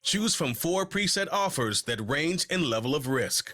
Choose from 4 preset offers that range in level of risk.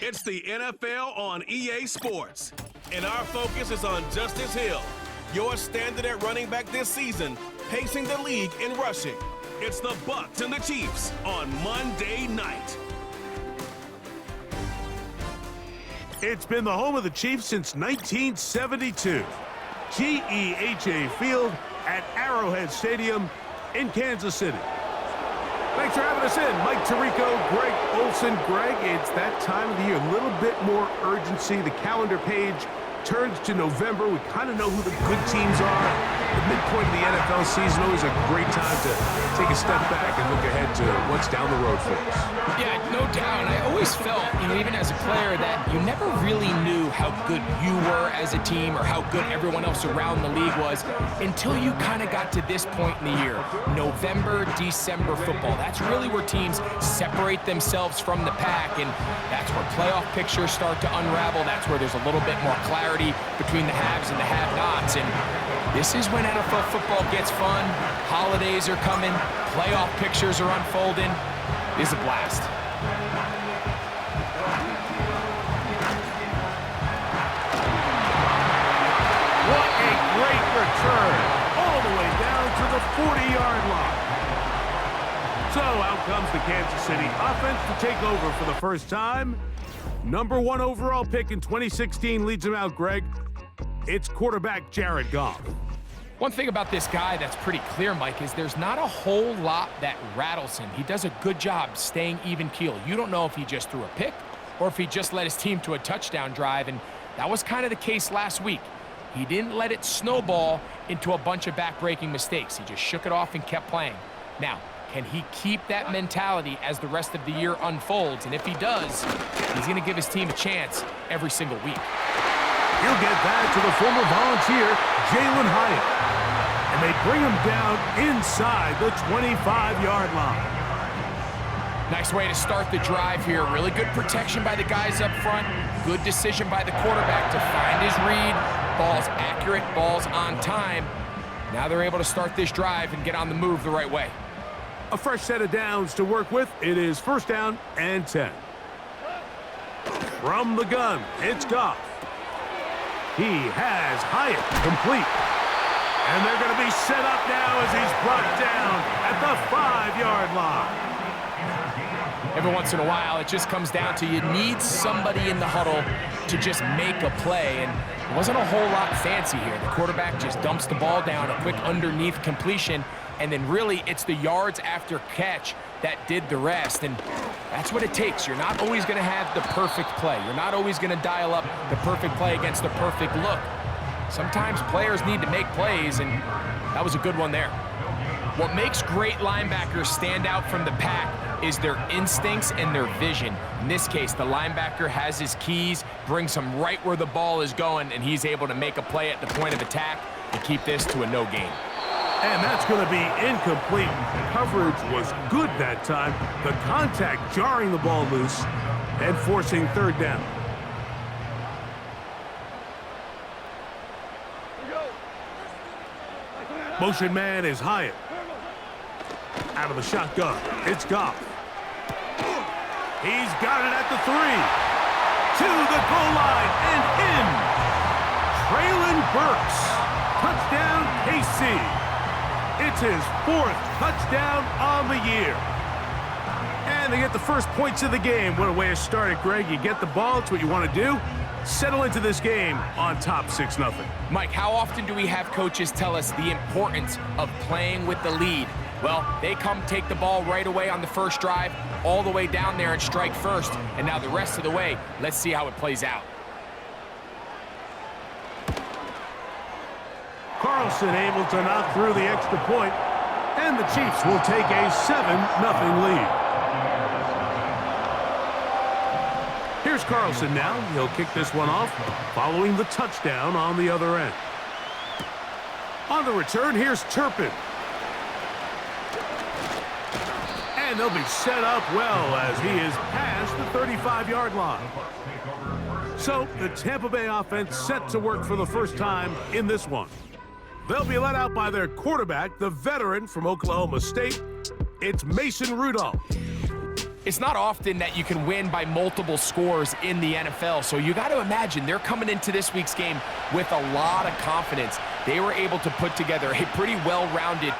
It's the NFL on EA Sports, and our focus is on Justice Hill, your standard at running back this season, pacing the league in rushing. It's the Bucs and the Chiefs on Monday night. It's been the home of the Chiefs since 1972. GEHA Field at Arrowhead Stadium in Kansas City. Thanks for having us in. Mike Tirico, Greg Olson. Greg, it's that time of the year. A little bit more urgency. The calendar page turns to November. We kind of know who the good teams are. The midpoint of the NFL season, always a great time to take a step back and look ahead to what's down the road for us. Yeah, no doubt. And I always felt, even as a player, that you never really knew how good you were as a team or how good everyone else around the league was until you kind of got to this point in the year. November, December football. That's really where teams separate themselves from the pack, and that's where playoff pictures start to unravel. That's where there's a little bit more clarity between the haves and the have-nots. And this is when NFL football gets fun. Holidays are coming. Playoff pictures are unfolding. It is a blast. What a great return. All the way down to the 40-yard line. So out comes the Kansas City offense to take over for the first time. Number 1 overall pick in 2016 leads him out, Greg. It's quarterback Jared Goff. One thing about this guy that's pretty clear, Mike, is there's not a whole lot that rattles him. He does a good job staying even keel. You don't know if he just threw a pick or if he just led his team to a touchdown drive, and that was kind of the case last week. He didn't let it snowball into a bunch of back-breaking mistakes. He just shook it off and kept playing. Now, can he keep that mentality as the rest of the year unfolds? And if he does, he's going to give his team a chance every single week. He'll get that to the former Volunteer, Jalen Hyatt. And they bring him down inside the 25-yard line. Nice way to start the drive here. Really good protection by the guys up front. Good decision by the quarterback to find his read. Ball's accurate, ball's on time. Now they're able to start this drive and get on the move the right way. A fresh set of downs to work with. It is first down and 10. From the gun, it's Goff. He has Hyatt complete. And they're going to be set up now as he's brought down at the 5-yard line. Every once in a while, it just comes down to you need somebody in the huddle to just make a play, and it wasn't a whole lot fancy here. The quarterback just dumps the ball down, a quick underneath completion, and then really it's the yards after catch that did the rest, and that's what it takes. You're not always going to have the perfect play. You're not always going to dial up the perfect play against the perfect look. Sometimes players need to make plays, and that was a good one there. What makes great linebackers stand out from the pack is their instincts and their vision. In this case, the linebacker has his keys, brings him right where the ball is going, and he's able to make a play at the point of attack and keep this to a no gain. And that's going to be incomplete. Coverage was good that time. The contact jarring the ball loose and forcing third down. Motion man is Hyatt. Out of the shotgun, it's Goff. He's got it at the 3. To the goal line and in. Traylon Burks. Touchdown, KC. It's his 4th touchdown on the year. And they get the first points of the game. What a way to start it, Greg. You get the ball. It's what you want to do. Settle into this game on top 6-0. Mike, how often do we have coaches tell us the importance of playing with the lead? Well, they come take the ball right away on the first drive, all the way down there and strike first. And now the rest of the way, let's see how it plays out. Carlson able to knock through the extra point, and the Chiefs will take a 7-0 lead. Here's Carlson now. He'll kick this one off, following the touchdown on the other end. On the return, here's Turpin. And they'll be set up well as he is past the 35-yard line. So the Tampa Bay offense set to work for the first time in this one. They'll be let out by their quarterback, the veteran from Oklahoma State. It's Mason Rudolph. It's not often that you can win by multiple scores in the NFL, so you got to imagine they're coming into this week's game with a lot of confidence. They were able to put together a pretty well-rounded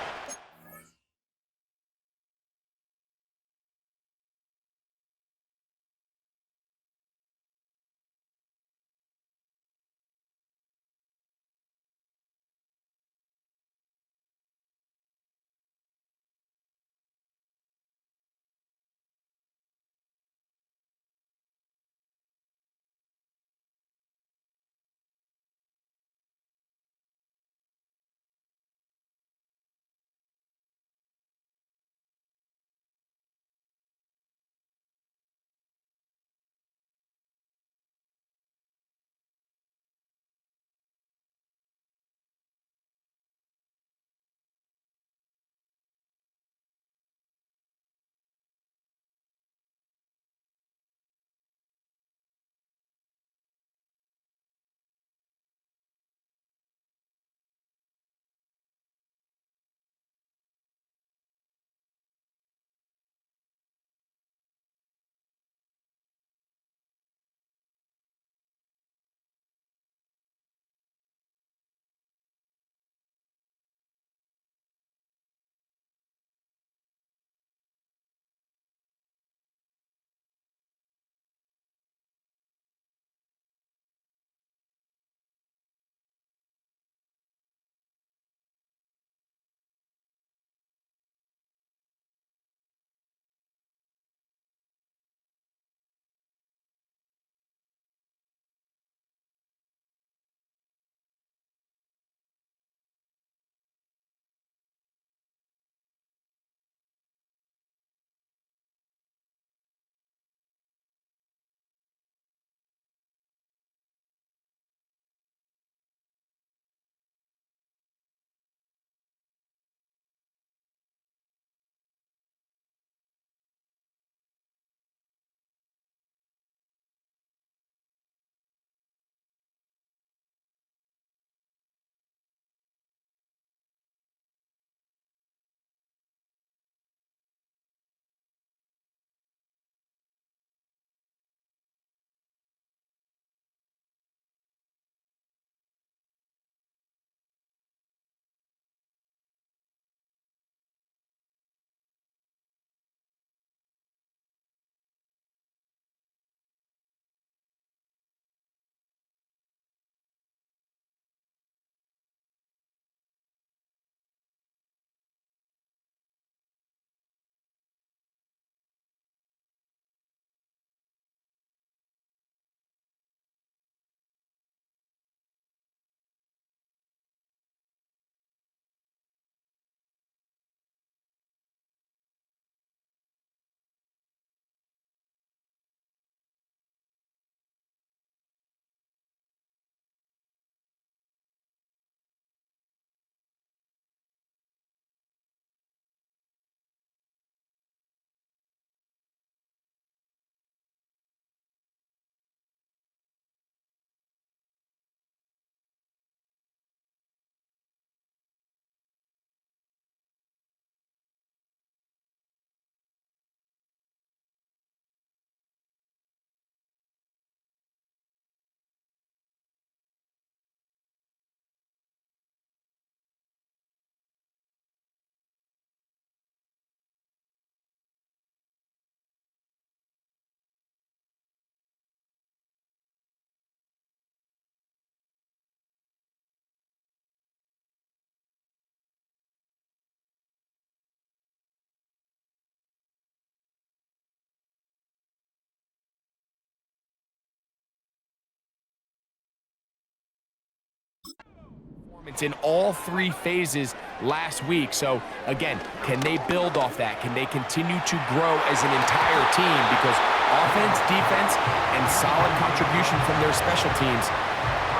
In all three phases last week. So again, can they build off that? Can they continue to grow as an entire team? Because offense, defense, and solid contribution from their special teams,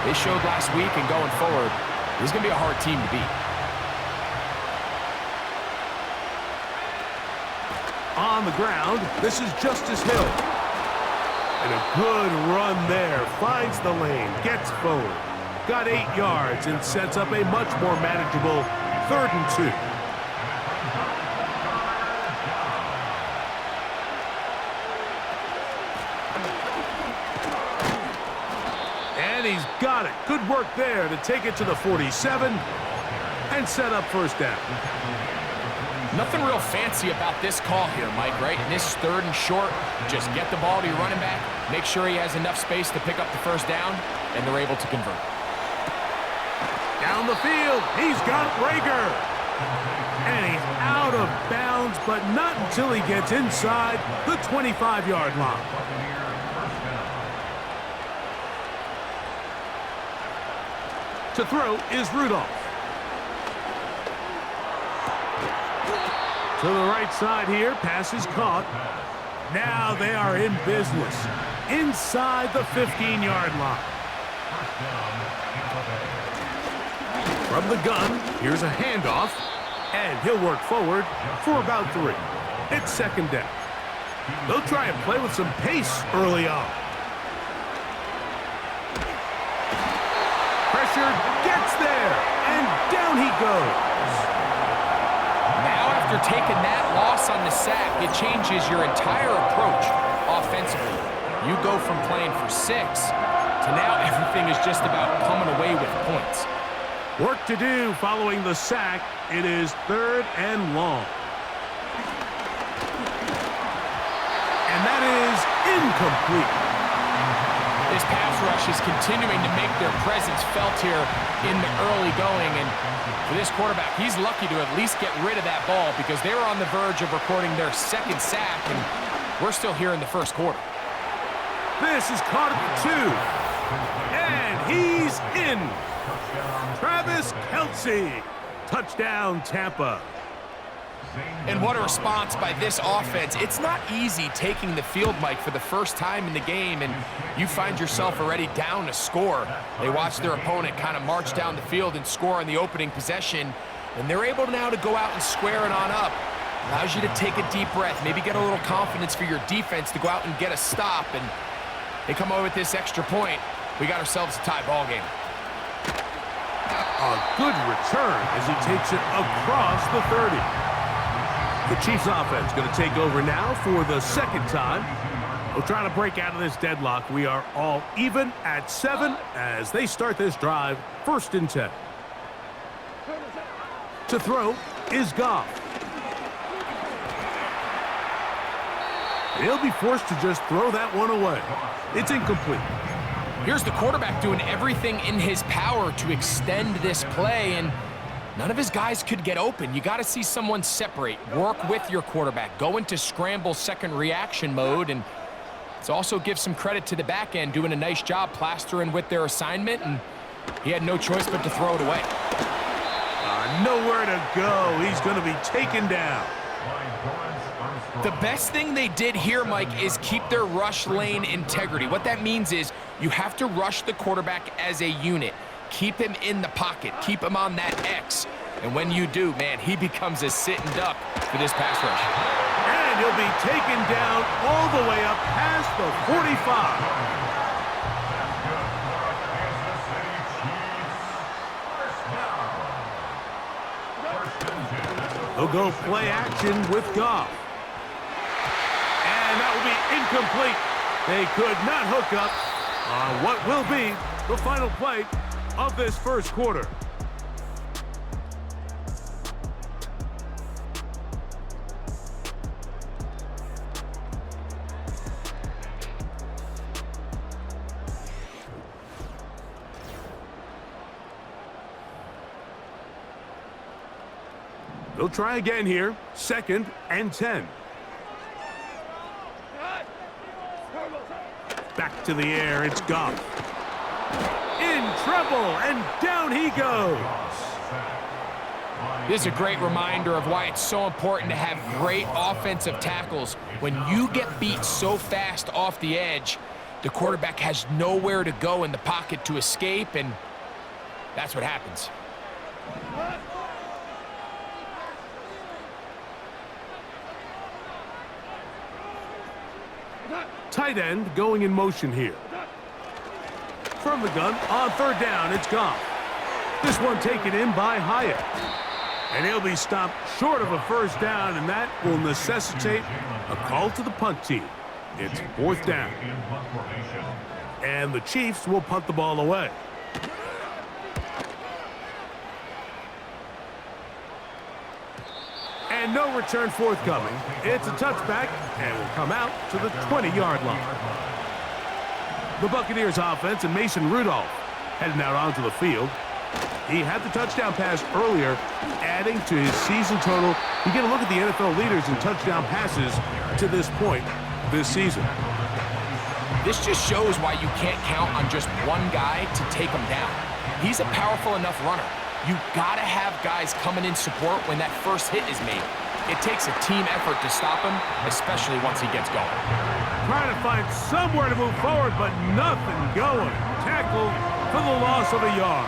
they showed last week, and going forward, this is going to be a hard team to beat. On the ground, this is Justice Hill. And a good run there. Finds the lane, gets forward. Got 8 yards and sets up a much more manageable 3rd and 2. And he's got it. Good work there to take it to the 47 and set up 1st down. Nothing real fancy about this call here, Mike, right? In this 3rd and short, just get the ball to your running back, make sure he has enough space to pick up the 1st down, and they're able to convert. Down the field, he's got Rager. And he's out of bounds, but not until he gets inside the 25-yard line. To throw is Rudolph. To the right side here, pass is caught. Now they are in business inside the 15-yard line. From the gun, here's a handoff, and he'll work forward for about 3. It's 2nd down. They'll try and play with some pace early on. Pressured, gets there, and down he goes. Now, after taking that loss on the sack, it changes your entire approach offensively. You go from playing for 6 to now everything is just about coming away with points. Work to do following the sack. It is 3rd and long. And that is incomplete. This pass rush is continuing to make their presence felt here in the early going. And for this quarterback, he's lucky to at least get rid of that ball because they were on the verge of recording their 2nd sack, and we're still here in the 1st quarter. This is caught at the 2. And he's in. Travis Kelce. Touchdown, Tampa. And what a response by this offense. It's not easy taking the field, Mike, for the first time in the game, and you find yourself already down a score. They watch their opponent kind of march down the field and score on the opening possession, and they're able now to go out and square it on up. Allows you to take a deep breath, maybe get a little confidence for your defense to go out and get a stop, and they come away with this extra point. We got ourselves a tie ball game. A good return as he takes it across the 30. The Chiefs offense going to take over now for the 2nd time. We'll try to break out of this deadlock. We are all even at 7 as they start this drive. 1st and 10. To throw is Goff. He'll be forced to just throw that one away. It's incomplete. Here's the quarterback doing everything in his power to extend this play, and none of his guys could get open. You got to see someone separate, work with your quarterback, go into scramble 2nd reaction mode, and it's also give some credit to the back end doing a nice job plastering with their assignment, and he had no choice but to throw it away. Nowhere to go. He's going to be taken down. The best thing they did here, Mike, is keep their rush lane integrity. What that means is you have to rush the quarterback as a unit. Keep him in the pocket. Keep him on that X. And when you do, man, he becomes a sitting duck for this pass rush. And he'll be taken down all the way up past the 45. They'll go play action with Goff. And that will be incomplete. They could not hook up on what will be the final play of this 1st quarter. They'll try again here. 2nd and 10. Back to the air. It's Goff. in trouble, and down he goes. This is a great reminder of why it's so important to have great offensive tackles. When you get beat so fast off the edge, the quarterback has nowhere to go in the pocket to escape, and that's what happens. Tight end going in motion here. From the gun, on third down, it's gone. This one taken in by Hyatt. And he'll be stopped short of a first down, and that will necessitate a call to the punt team. It's fourth down. And the Chiefs will punt the ball away. And no return forthcoming. It's a touchback and will come out to the 20-yard line. The Buccaneers offense and Mason Rudolph heading out onto the field. He had the touchdown pass earlier, adding to his season total. You get a look at the NFL leaders in touchdown passes to this point this season. This just shows why you can't count on just one guy to take him down. He's a powerful enough runner. You gotta have guys coming in support when that first hit is made. It takes a team effort to stop him, especially once he gets going. Trying to find somewhere to move forward, but nothing going. Tackled for the loss of a yard.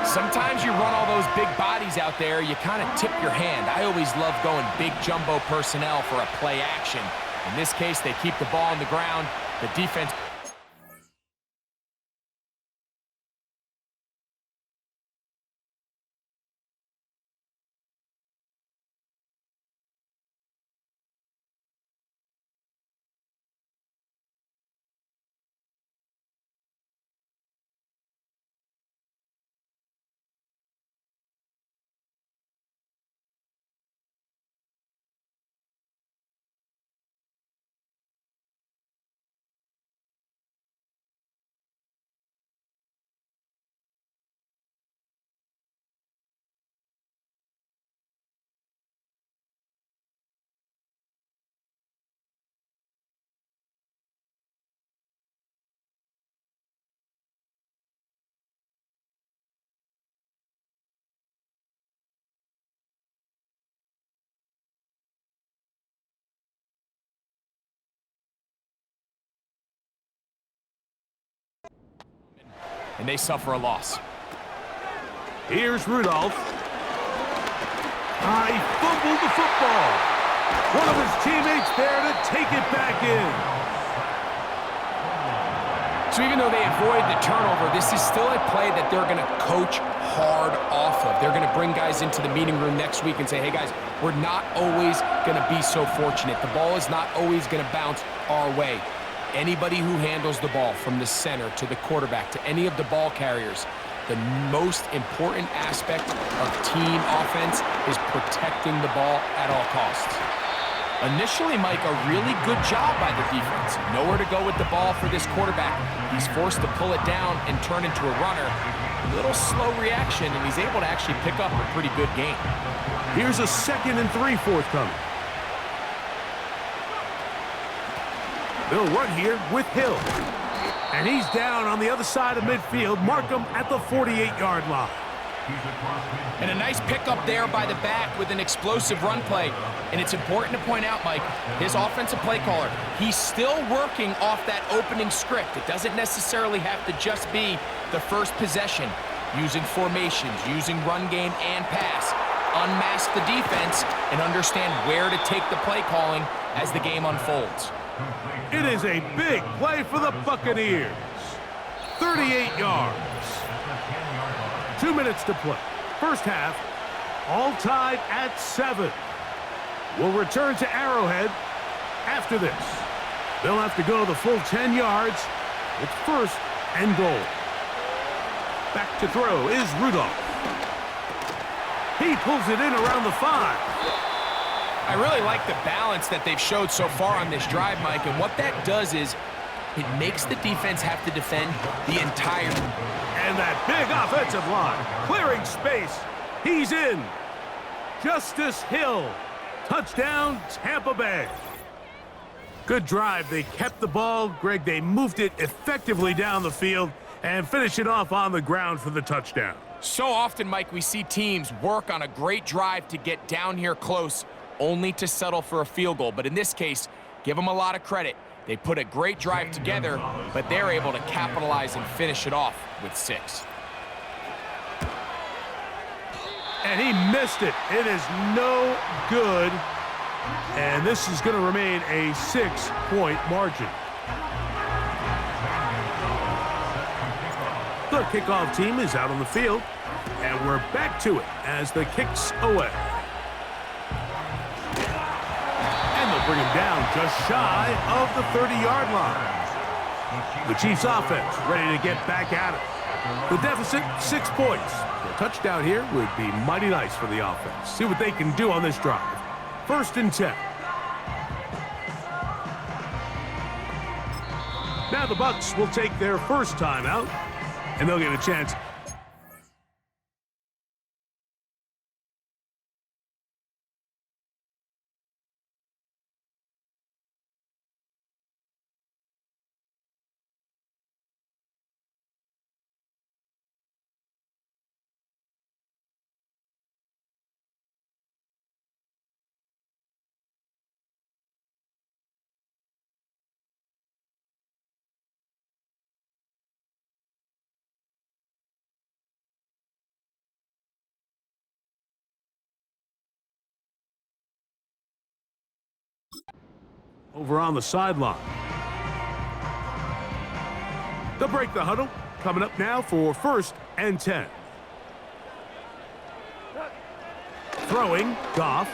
Sometimes you run all those big bodies out there, you kind of tip your hand. I always love going big jumbo personnel for a play action. In this case, they keep the ball on the ground. The defense... And they suffer a loss. Here's Rudolph. He fumbled the football. One of his teammates there to take it back in. So even though they avoid the turnover, this is still a play that they're going to coach hard off of. They're going to bring guys into the meeting room next week and say, hey guys, we're not always going to be so fortunate. The ball is not always going to bounce our way. Anybody who handles the ball from the center to the quarterback to any of the ball carriers, the most important aspect of team offense is protecting the ball at all costs. Initially, Mike, a really good job by the defense. Nowhere to go with the ball for this quarterback. He's forced to pull it down and turn into a runner. A little slow reaction, and he's able to actually pick up a pretty good game. Here's a 2nd and 3 forthcoming. They'll run here with Hill. And he's down on the other side of midfield. Mark him at the 48-yard line. And a nice pickup there by the back with an explosive run play. And it's important to point out, Mike, his offensive play caller, he's still working off that opening script. It doesn't necessarily have to just be the first possession. Using formations, using run game and pass. Unmask the defense and understand where to take the play calling as the game unfolds. It is a big play for the Buccaneers. 38 yards. 2 minutes to play. First half, all tied at 7. We'll return to Arrowhead after this. They'll have to go the full 10 yards. It's 1st and goal. Back to throw is Rudolph. He pulls it in around the 5. I really like the balance that they've showed so far on this drive, Mike, and what that does is it makes the defense have to defend the entire... And that big offensive line, clearing space. He's in. Justice Hill. Touchdown, Tampa Bay. Good drive. They kept the ball. Greg, they moved it effectively down the field. and finish it off on the ground for the touchdown. So often, Mike, we see teams work on a great drive to get down here close, only to settle for a field goal. But in this case, give them a lot of credit. They put a great drive together, but they're able to capitalize and finish it off with 6. And he missed it. It is no good. And this is going to remain a 6-point margin. The kickoff team is out on the field, and we're back to it as the kick's away. And they'll bring him down just shy of the 30-yard line. The Chiefs offense ready to get back at it. The deficit, 6 points. A touchdown here would be mighty nice for the offense. See what they can do on this drive. 1st and 10. Now the Bucs will take their first timeout, and they'll get a chance. Over on the sideline. They'll break the huddle. Coming up now for 1st and 10. Throwing, Goff.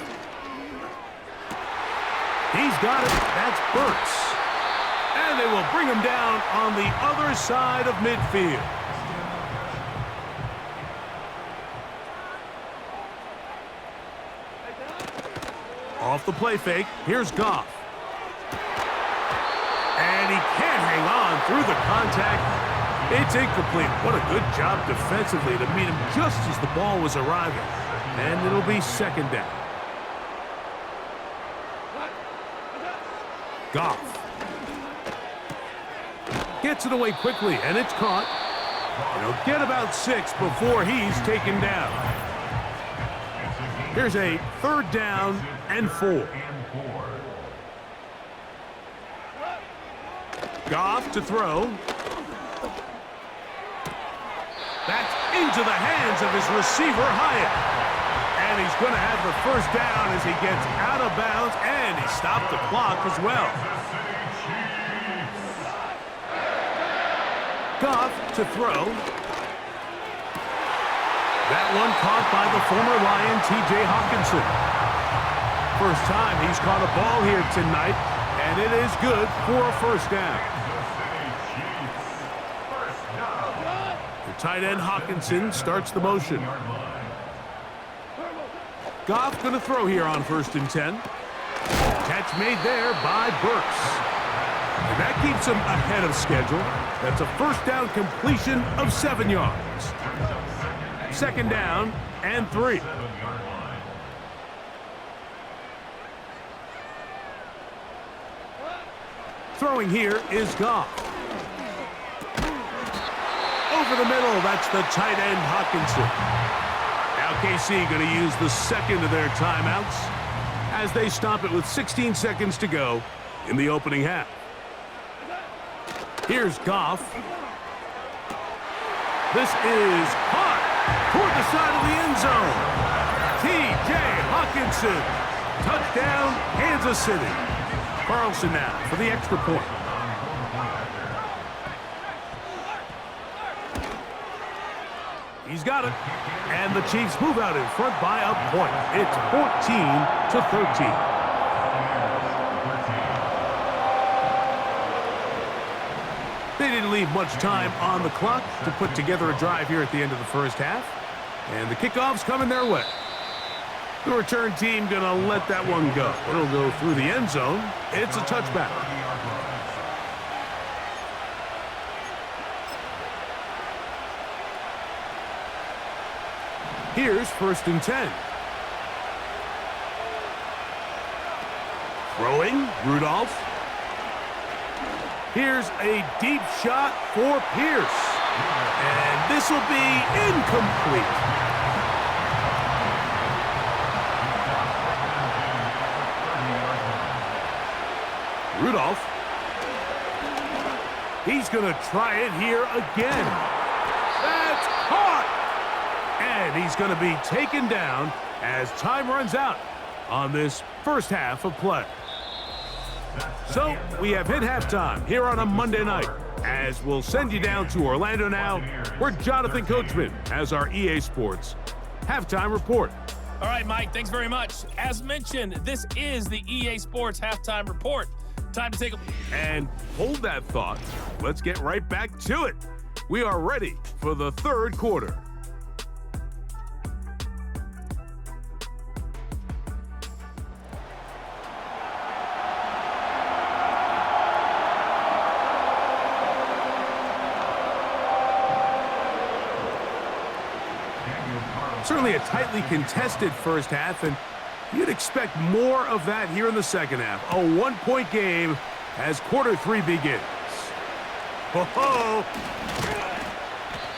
He's got it. That's Bucs. And they will bring him down on the other side of midfield. Off the play fake, here's Goff. And he can't hang on through the contact. It's incomplete. What a good job defensively to meet him just as the ball was arriving. And it'll be 2nd down. Goff. Gets it away quickly, and it's caught. And he'll get about 6 before he's taken down. Here's a 3rd down and 4. Goff to throw. That's into the hands of his receiver, Hyatt. And he's going to have the 1st down as he gets out of bounds, and he stopped the clock as well. Goff to throw. That one caught by the former Lion, T.J. Hawkinson. First time he's caught a ball here tonight, and it is good for a 1st down. The tight end Hawkinson starts the motion. Goff going to throw here on 1st and 10. Catch made there by Bucs. And that keeps him ahead of schedule. That's a 1st down completion of 7 yards. 2nd down and 3. Throwing here is Goff. Over the middle, that's the tight end Hawkinson. Now KC going to use the 2nd of their timeouts as they stop it with 16 seconds to go in the opening half. Here's Goff. This is caught toward the side of the end zone. T.J. Hawkinson. Touchdown, Kansas City. Carlson now for the extra point. He's got it. And the Chiefs move out in front by a point. It's 14-13. They didn't leave much time on the clock to put together a drive here at the end of the 1st half. And the kickoff's coming their way. The return team going to let that one go. It'll go through the end zone. It's a touchback. Here's 1st and 10. Throwing, Rudolph. Here's a deep shot for Pierce. And this will be incomplete. Rudolph. He's going to try it here again. That's caught! And he's going to be taken down as time runs out on this first half of play. So we have hit halftime here on a Monday night, as we'll send you down to Orlando now, where Jonathan Coachman has our EA Sports halftime report. All right, Mike, thanks very much. As mentioned, this is the EA Sports halftime report. Time to take a... And hold that thought. Let's get right back to it. We are ready for the third quarter. Certainly a tightly contested first half, and you'd expect more of that here in the second half. A one-point game as quarter three begins. Ho-ho!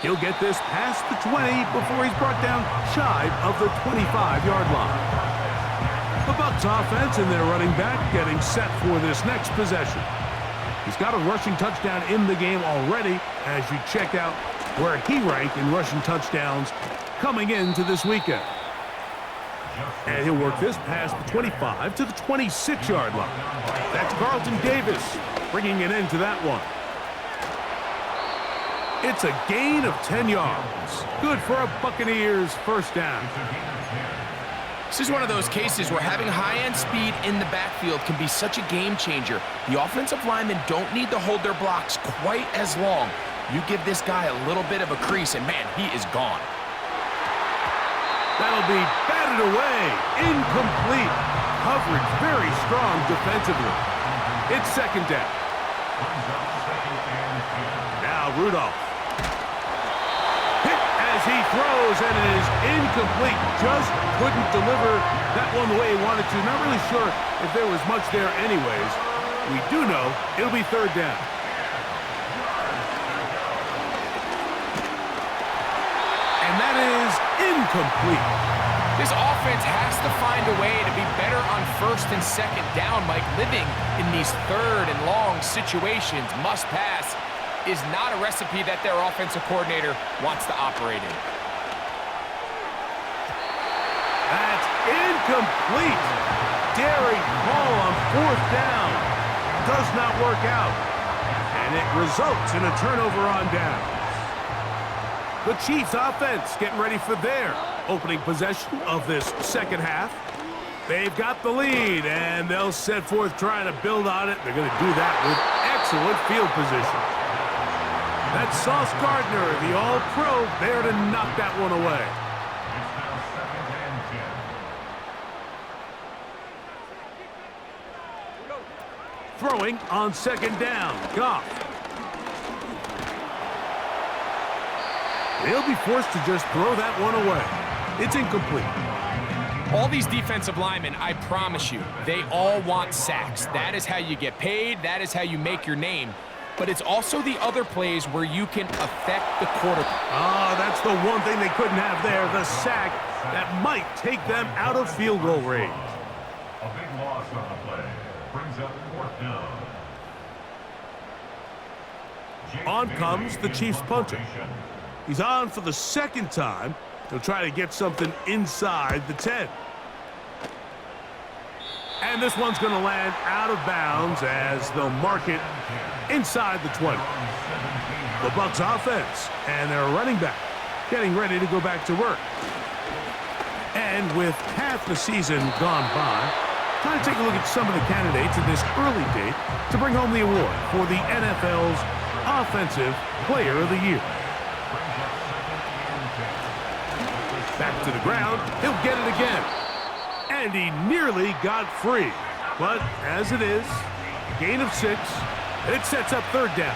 He'll get this past the 20 before he's brought down shy of the 25-yard line. The Bucs offense and their running back getting set for this next possession. He's got a rushing touchdown in the game already as you check out where he ranked in rushing touchdowns coming into this weekend. And he'll work this past the 25 to the 26-yard line. That's Carlton Davis bringing it into that one. It's a gain of 10 yards. Good for a Buccaneers first down. This is one of those cases where having high-end speed in the backfield can be such a game changer. The offensive linemen don't need to hold their blocks quite as long. You give this guy a little bit of a crease, and man, he is gone. That'll be batted away. Incomplete. Coverage very strong defensively. It's second down. Now Rudolph. Hit as he throws, and it is incomplete. Just couldn't deliver that one the way he wanted to. Not really sure if there was much there anyways. We do know it'll be third down. And that is incomplete. This offense has to find a way to be better on first and second down, Mike. Living in these third and long situations, must pass, is not a recipe that their offensive coordinator wants to operate in. That's incomplete. Daring call on fourth down. Does not work out. And it results in a turnover on down. The Chiefs offense getting ready for their opening possession of this second half. They've got the lead, and they'll set forth trying to build on it. They're going to do that with excellent field position. That's Sauce Gardner, the All-Pro, there to knock that one away. Throwing on second down, Goff. They'll be forced to just throw that one away. It's incomplete. All these defensive linemen, I promise you, they all want sacks. That is how you get paid. That is how you make your name. But it's also the other plays where you can affect the quarterback. Oh, that's the one thing they couldn't have there, the sack that might take them out of field goal range. A big loss on the play. Brings up fourth down. On comes the Chiefs punter. He's on for the second time. He'll try to get something inside the 10. And this one's going to land out of bounds as they'll mark it inside the 20. The Bucs offense and their running back getting ready to go back to work. And with half the season gone by, time to take a look at some of the candidates in this early date to bring home the award for the NFL's Offensive Player of the Year. Back to the ground, he'll get it again. And he nearly got free. But as it is, gain of 6, and it sets up third down.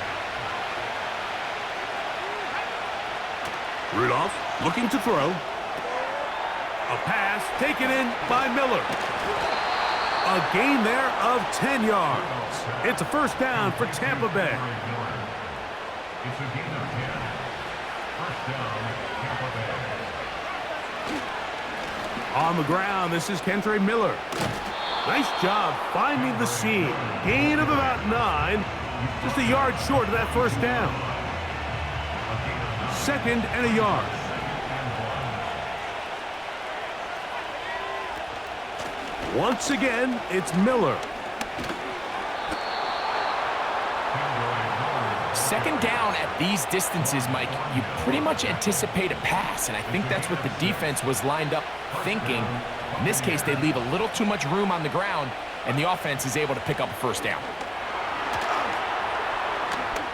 Rudolph looking to throw. A pass taken in by Miller. A gain there of 10 yards. It's a first down for Tampa Bay. It's a gain of 10. First down, Tampa Bay. On the ground, this is Kendre Miller. Nice job finding the seam. Gain of about 9. Just a yard short of that first down. 2nd and a yard. Once again, it's Miller. 2nd down at these distances, Mike, you pretty much anticipate a pass, and I think that's what the defense was lined up thinking. In this case, they leave a little too much room on the ground, and the offense is able to pick up a first down.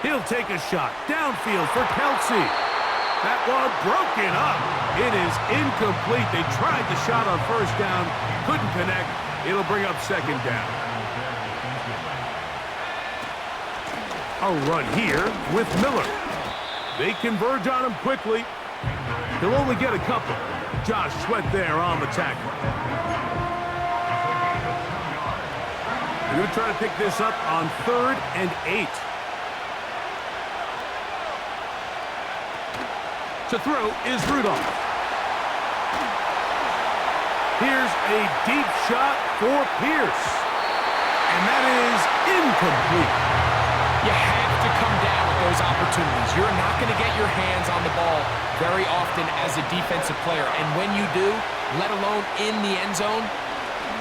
He'll take a shot downfield for Kelsey. That one broken up. It is incomplete. They tried the shot on first down, couldn't connect. It'll bring up 2nd down. A run here with Miller. They converge on him quickly. He'll only get a couple. Josh Sweat there on the tackle. They're going to try to pick this up on 3rd and 8. To throw is Rudolph. Here's a deep shot for Pierce. And that is incomplete. You have to come down with those opportunities. You're not going to get your hands on the ball very often as a defensive player. And when you do, let alone in the end zone,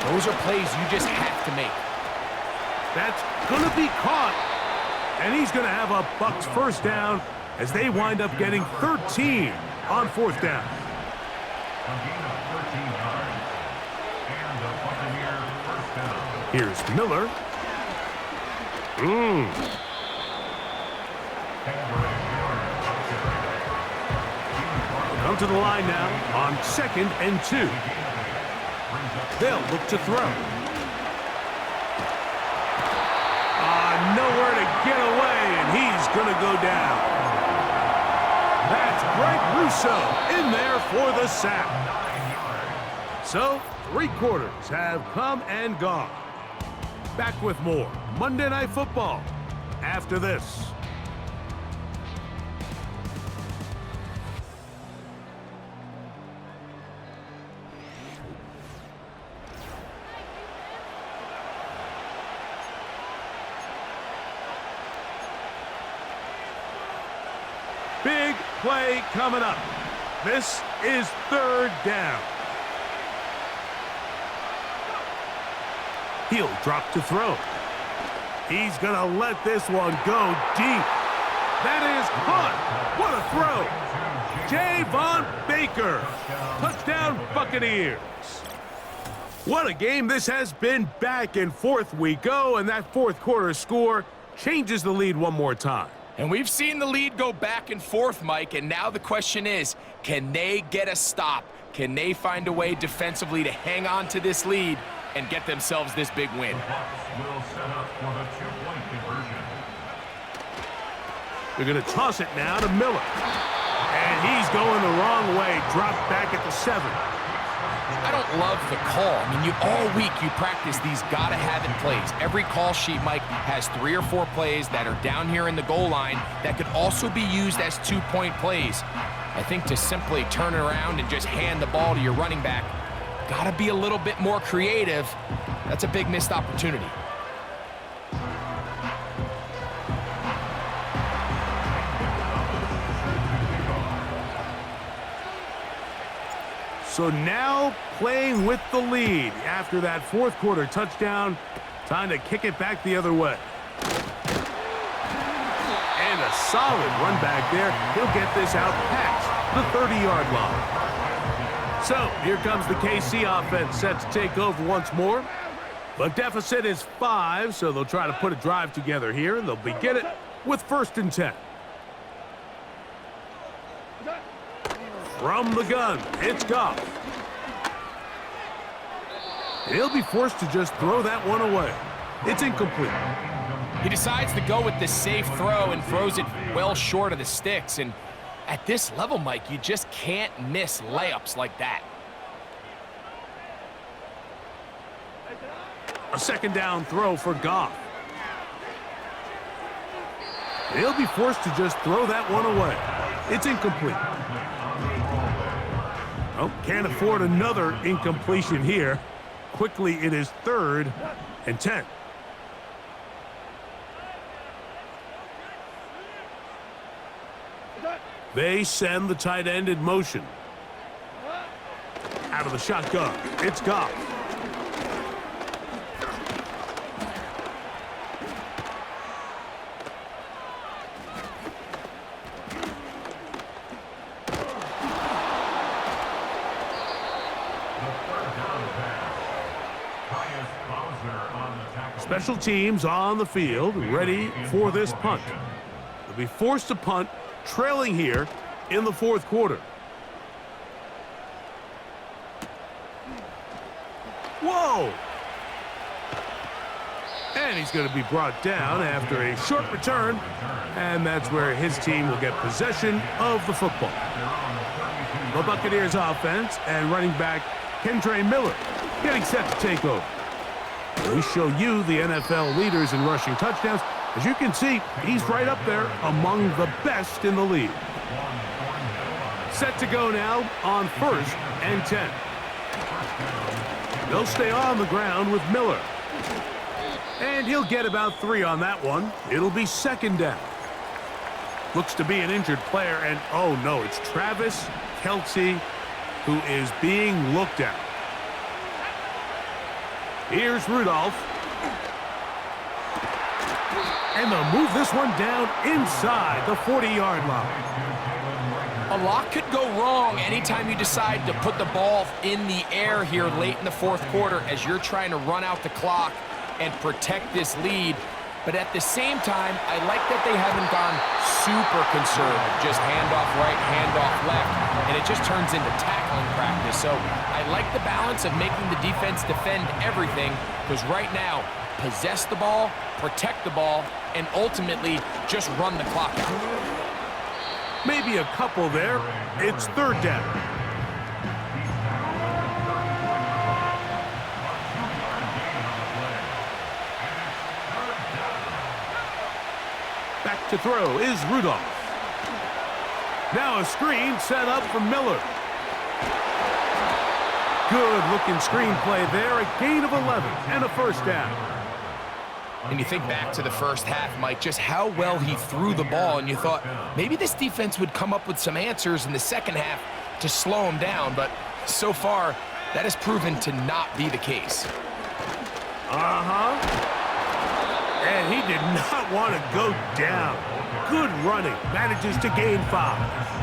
those are plays you just have to make. That's going to be caught. And he's going to have a Bucs first down as they wind up getting 13 on 4th down. A gain of 13 yards. And the Buccaneer first down. Here's Miller. Come to the line now on 2nd and 2. They'll look to throw. Nowhere to get away, and he's going to go down. That's Greg Russo in there for the sack. So, 3 quarters have come and gone. Back with more Monday Night Football after this. Big play coming up. This is 3rd down. He'll drop to throw. He's going to let this one go deep. That is caught. What a throw. Javon Baker. Touchdown Buccaneers. What a game this has been. Back and forth we go, and that 4th quarter score changes the lead one more time. And we've seen the lead go back and forth, Mike, and now the question is, can they get a stop? Can they find a way defensively to hang on to this lead and get themselves this big win? The Bucs will set up for the 2-point conversion. They're going to toss it now to Miller. And he's going the wrong way. Dropped back at the 7. I don't love the call. I mean, all week you practice these gotta-have-it plays. Every call sheet, Mike, has 3 or 4 plays that are down here in the goal line that could also be used as 2-point plays. I think to simply turn it around and just hand the ball to your running back, gotta be a little bit more creative. That's a big missed opportunity. So now playing with the lead after that 4th quarter touchdown. Time to kick it back the other way. And a solid run back there. He'll get this out past the 30-yard line. So here comes the KC offense set to take over once more. The deficit is 5, so they'll try to put a drive together here. They'll begin it with 1st and 10. From the gun, it's Goff. He'll be forced to just throw that one away. It's incomplete. He decides to go with the safe throw and throws it well short of the sticks. And at this level, Mike, you just can't miss layups like that. A 2nd down throw for Goff. He'll be forced to just throw that one away. It's incomplete. Oh, can't afford another incompletion here. Quickly, it is 3rd and 10. They send the tight end in motion. Out of the shotgun, it's Goff. Special teams on the field, ready for this punt. They'll be forced to punt, trailing here in the 4th quarter. Whoa! And he's going to be brought down after a short return, and that's where his team will get possession of the football. The Buccaneers offense and running back Kendre Miller getting set to take over. We show you the NFL leaders in rushing touchdowns. As you can see, he's right up there among the best in the league. Set to go now on 1st and 10. They'll stay on the ground with Miller. And he'll get about 3 on that one. It'll be 2nd down. Looks to be an injured player, and oh no, it's Travis Kelce who is being looked at. Here's Rudolph. And they'll move this one down inside the 40-yard line. A lot could go wrong anytime you decide to put the ball in the air here late in the 4th quarter as you're trying to run out the clock and protect this lead. But at the same time, I like that they haven't gone super conservative. Just handoff right, handoff left, and it just turns into tackling practice. So I like the balance of making the defense defend everything, because right now, possess the ball, protect the ball, and ultimately just run the clock out. Maybe a couple there. It's 3rd down. Back to throw is Rudolph. Now a screen set up for Miller. Good looking screen play there. A gain of 11 and a 1st down. And you think back to the 1st half, Mike, just how well he threw the ball, and you thought maybe this defense would come up with some answers in the 2nd half to slow him down, but so far that has proven to not be the case. And he did not want to go down. Good running. Manages to gain 5.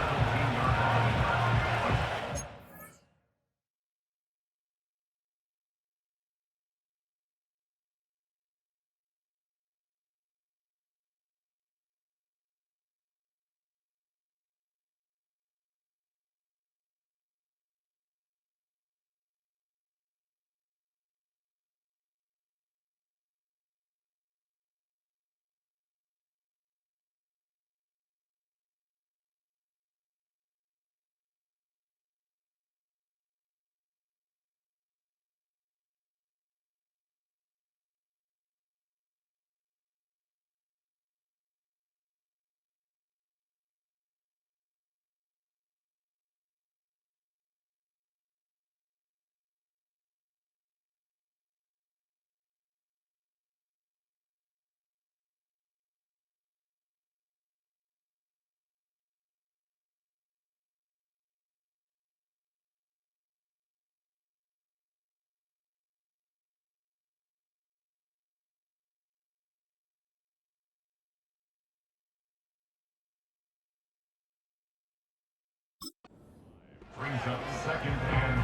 Brings up 2nd and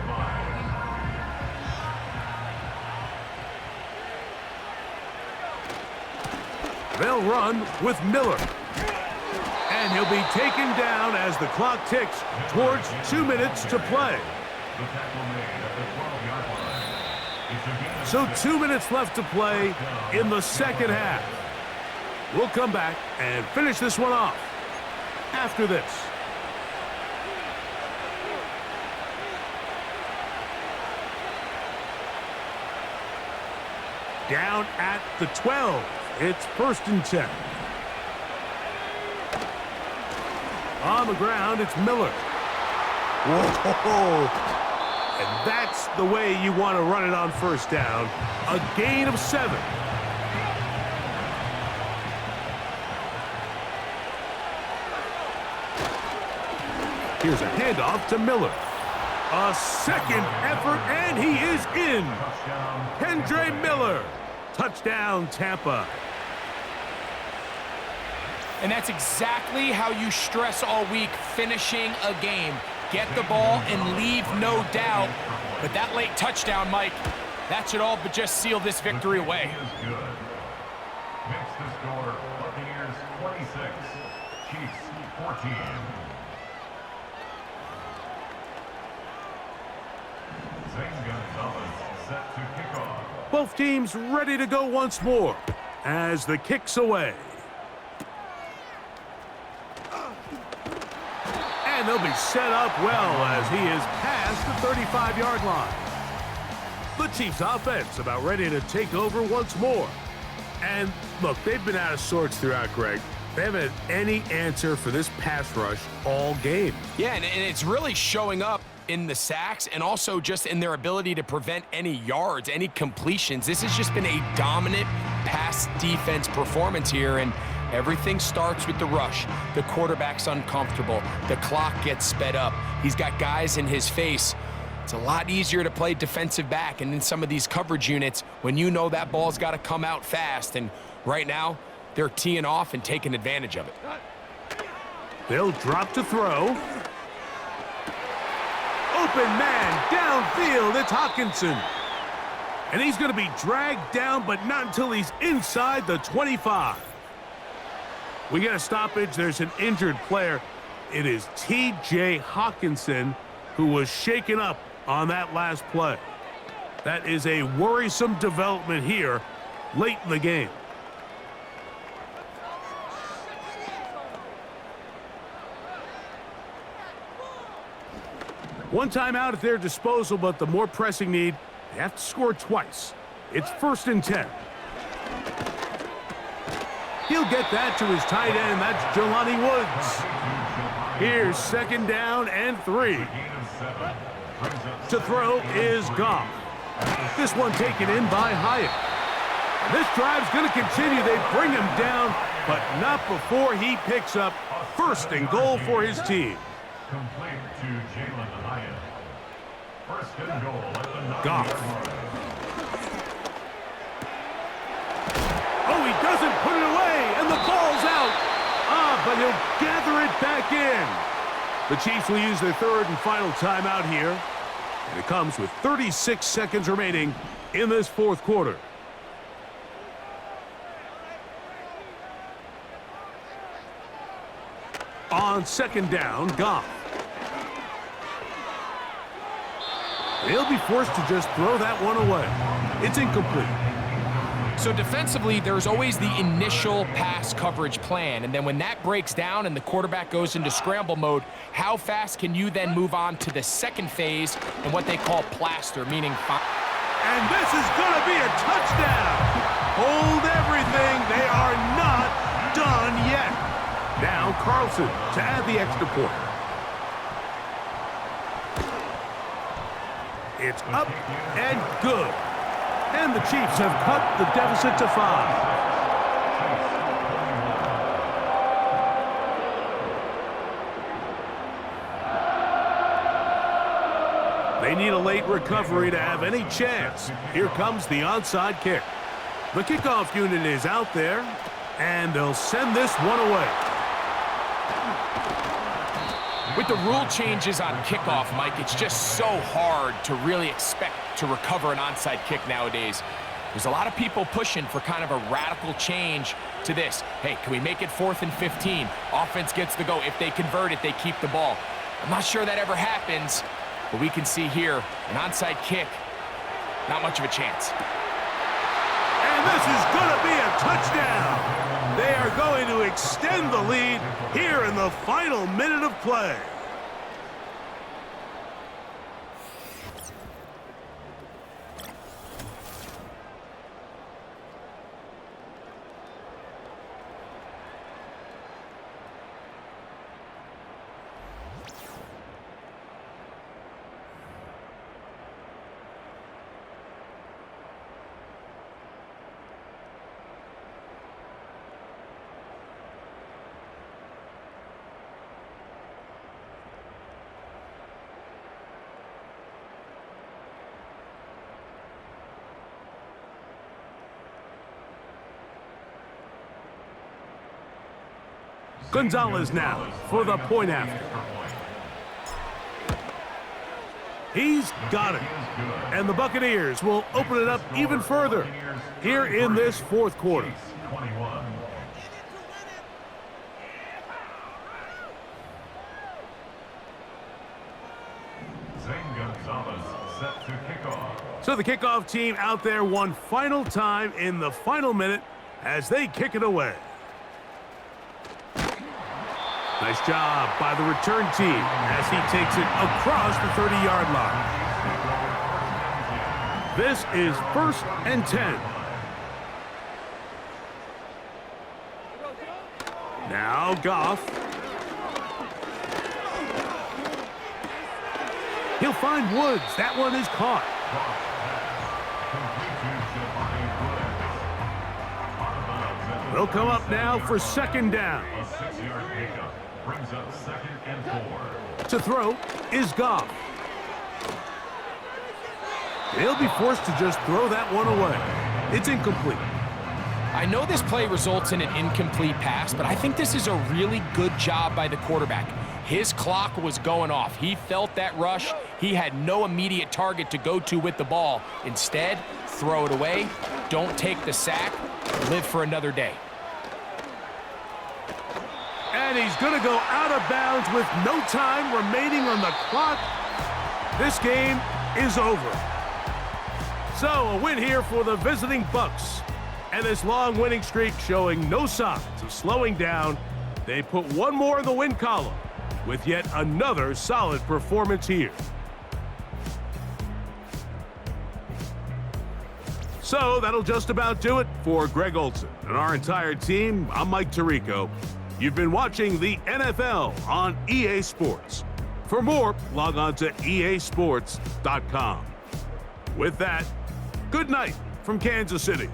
5. They'll run with Miller. And he'll be taken down as the clock ticks towards 2 minutes to play. The tackle made at the 12-yard line. So 2 minutes left to play in the 2nd half. We'll come back and finish this one off after this. Down at the 12. It's 1st and 10. On the ground, it's Miller. Whoa! And that's the way you want to run it on first down. A gain of 7. Here's a handoff to Miller. A second effort, and he is in. Kendre Miller. Touchdown, Tampa. And that's exactly how you stress all week, finishing a game. Get the ball and leave no doubt. But that late touchdown, Mike, that should all but just seal this victory away. Makes the score Buccaneers 26, Chiefs 14. Zane Gonzalez set to kick off. Both teams ready to go once more as the kick's away. And they'll be set up well as he is past the 35-yard line. The Chiefs offense about ready to take over once more. And look, they've been out of sorts throughout, Greg. They haven't had any answer for this pass rush all game. Yeah, and it's really showing up in the sacks and also just in their ability to prevent any yards, any completions. This has just been a dominant pass defense performance here, and everything starts with the rush. The quarterback's uncomfortable. The clock gets sped up. He's got guys in his face. It's a lot easier to play defensive back and in some of these coverage units when you know that ball's got to come out fast. And right now, they're teeing off and taking advantage of it. They'll drop to throw. Open man downfield. It's Hawkinson. And he's going to be dragged down, but not until he's inside the 25. We get a stoppage. There's an injured player. It is T.J. Hawkinson who was shaken up on that last play. That is a worrisome development here late in the game. One timeout at their disposal, but the more pressing need, they have to score twice. It's 1st and 10. He'll get that to his tight end. That's Jelani Woods. Here's 2nd down and 3. To throw is Goff. This one taken in by Hyatt. This drive's going to continue. They bring him down, but not before he picks up 1st and goal for his team. Complete to Jalen Hyatt. 1st and goal at the 9-yard Goff. line. Oh, he doesn't put it away, and the ball's out. But he'll gather it back in. The Chiefs will use their 3rd and final timeout here. And it comes with 36 seconds remaining in this 4th quarter. On 2nd down, Goff. They'll be forced to just throw that one away. It's incomplete. So defensively, there's always the initial pass coverage plan, and then when that breaks down and the quarterback goes into scramble mode, how fast can you then move on to the 2nd phase and what they call plaster, meaning... And this is going to be a touchdown. Hold everything. They are not done yet. Now Carlson to add the extra point. It's up and good. And the Chiefs have cut the deficit to 5. They need a late recovery to have any chance. Here comes the onside kick. The kickoff unit is out there, and they'll send this one away. With the rule changes on kickoff, Mike, it's just so hard to really expect to recover an onside kick nowadays. There's a lot of people pushing for kind of a radical change to this. Hey, can we make it 4th and 15? Offense gets the go. If they convert it, they keep the ball. I'm not sure that ever happens, but we can see here an onside kick, not much of a chance. And this is going to be a touchdown. They are going to extend the lead here in the final minute of play. Gonzalez now for the point after. He's got it. And the Buccaneers will open it up even further here in this fourth quarter. 21. Zane Gonzalez set to kick off. So the kickoff team out there one final time in the final minute as they kick it away. Nice job by the return team as he takes it across the 30-yard line. This is 1st and 10. Now Goff. He'll find Woods. That one is caught. They'll come up now for 2nd down. A 6-yard pickup brings up 2nd and 4. To throw is Goff. He'll be forced to just throw that one away. It's incomplete. I know this play results in an incomplete pass, but I think this is a really good job by the quarterback. His clock was going off. He felt that rush. He had no immediate target to go to with the ball. Instead, throw it away. Don't take the sack. Live for another day. And he's going to go out of bounds with no time remaining on the clock. This game is over. So a win here for the visiting Bucs. And this long winning streak showing no signs of slowing down. They put one more in the win column with yet another solid performance here. So that'll just about do it for Greg Olson and our entire team. I'm Mike Tirico. You've been watching the NFL on EA Sports. For more, log on to easports.com. With that, good night from Kansas City.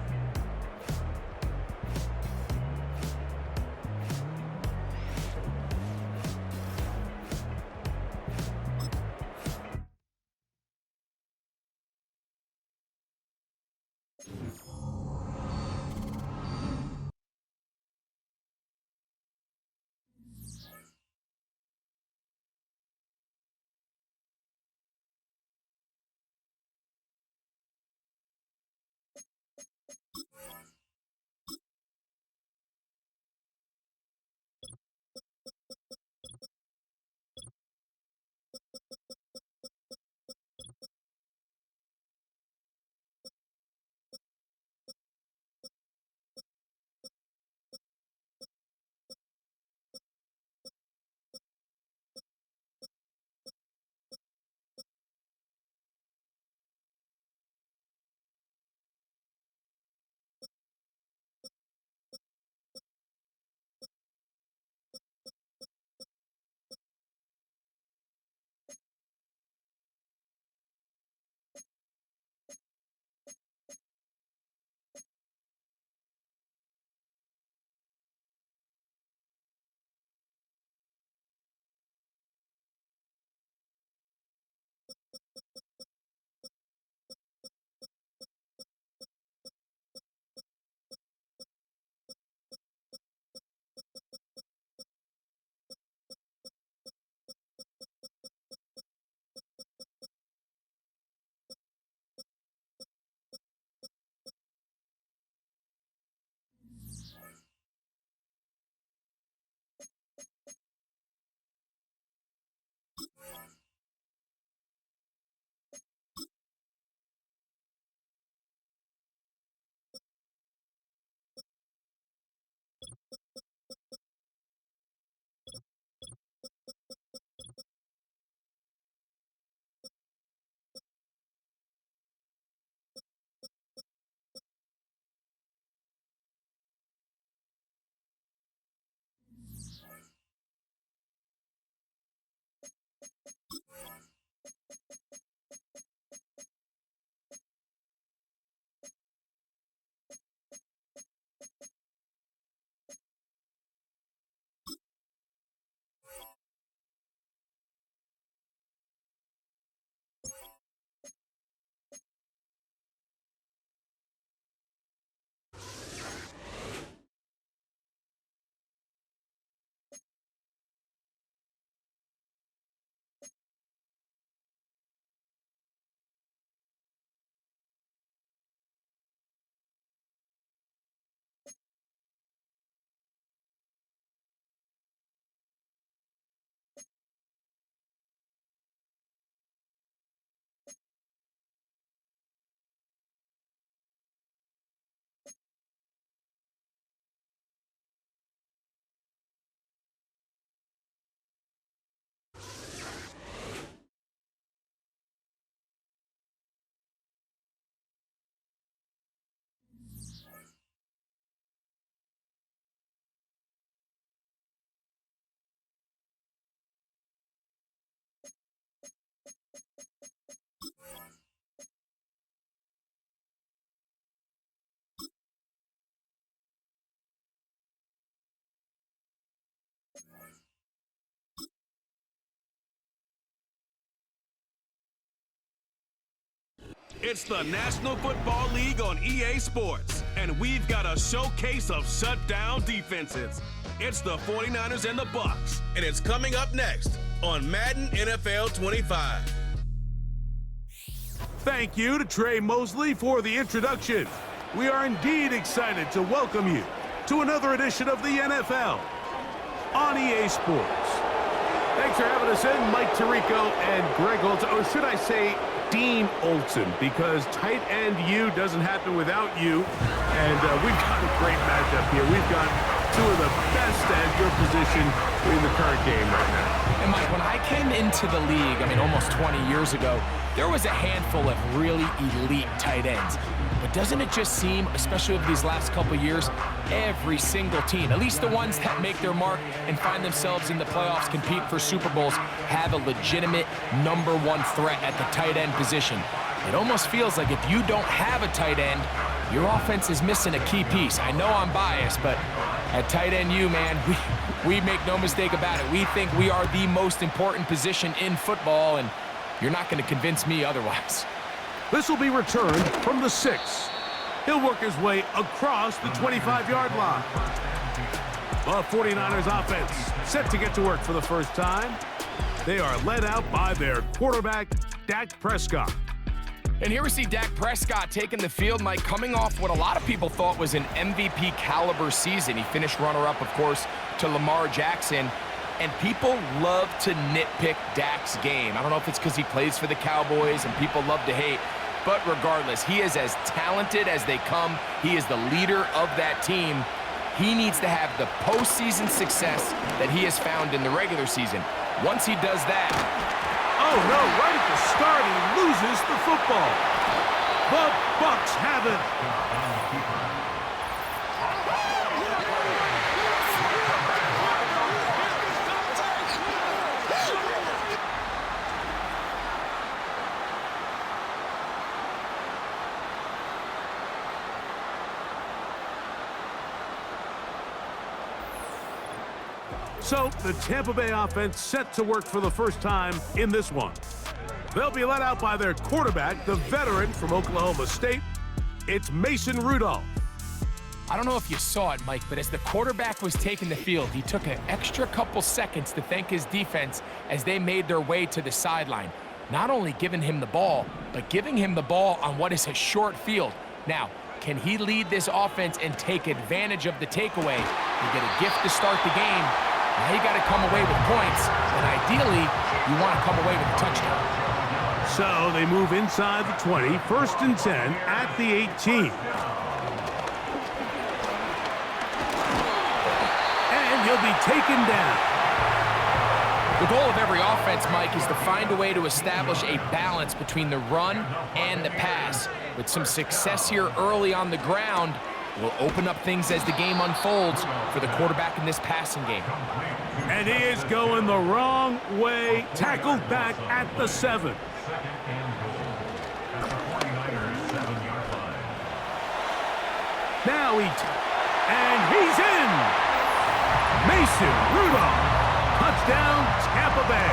It's the National Football League on EA Sports, and we've got a showcase of shutdown defenses. It's the 49ers and the Bucs. And it's coming up next on Madden NFL 25. Thank you to Trey Mosley for the introduction. We are indeed excited to welcome you to another edition of the NFL on EA Sports. Thanks for having us in, Mike Tirico and Greg Olson. Or should I say Dean Olson, because tight end U doesn't happen without you. And we've got a great matchup here. We've got two of the best at your position in the current game right now. And Mike, when I came into the league, almost 20 years ago, there was a handful of really elite tight ends. But doesn't it just seem, especially over these last couple years, every single team, at least the ones that make their mark and find themselves in the playoffs, compete for Super Bowls, have a legitimate #1 threat at the tight end position. It almost feels like if you don't have a tight end, your offense is missing a key piece. I know I'm biased, but at tight end U, man, we make no mistake about it. We think we are the most important position in football, and you're not going to convince me otherwise. This will be returned from the 6. He'll work his way across the 25-yard line. The 49ers offense set to get to work for the first time. They are led out by their quarterback, Dak Prescott. And here we see Dak Prescott taking the field, Mike, coming off what a lot of people thought was an MVP caliber season. He finished runner-up, of course, to Lamar Jackson. And people love to nitpick Dak's game. I don't know if it's because he plays for the Cowboys and people love to hate. But regardless, he is as talented as they come. He is the leader of that team. He needs to have the postseason success that he has found in the regular season. Once he does that... Oh, no, right at the start, he loses the football. The Bucs have it. So the Tampa Bay offense set to work for the first time in this one. They'll be led out by their quarterback, the veteran from Oklahoma State. It's Mason Rudolph. I don't know if you saw it, Mike, but as the quarterback was taking the field, he took an extra couple seconds to thank his defense as they made their way to the sideline. Not only giving him the ball, but giving him the ball on what is a short field. Now, can he lead this offense and take advantage of the takeaway? You get a gift to start the game. Now you got to come away with points, and ideally, you want to come away with a touchdown. So they move inside the 20, 1st and 10 at the 18. And he'll be taken down. The goal of every offense, Mike, is to find a way to establish a balance between the run and the pass. With some success here early on the ground, will open up things as the game unfolds for the quarterback in this passing game. And he is going the wrong way, tackled back at the 7. Now and he's in! Mason Rudolph, touchdown Tampa Bay.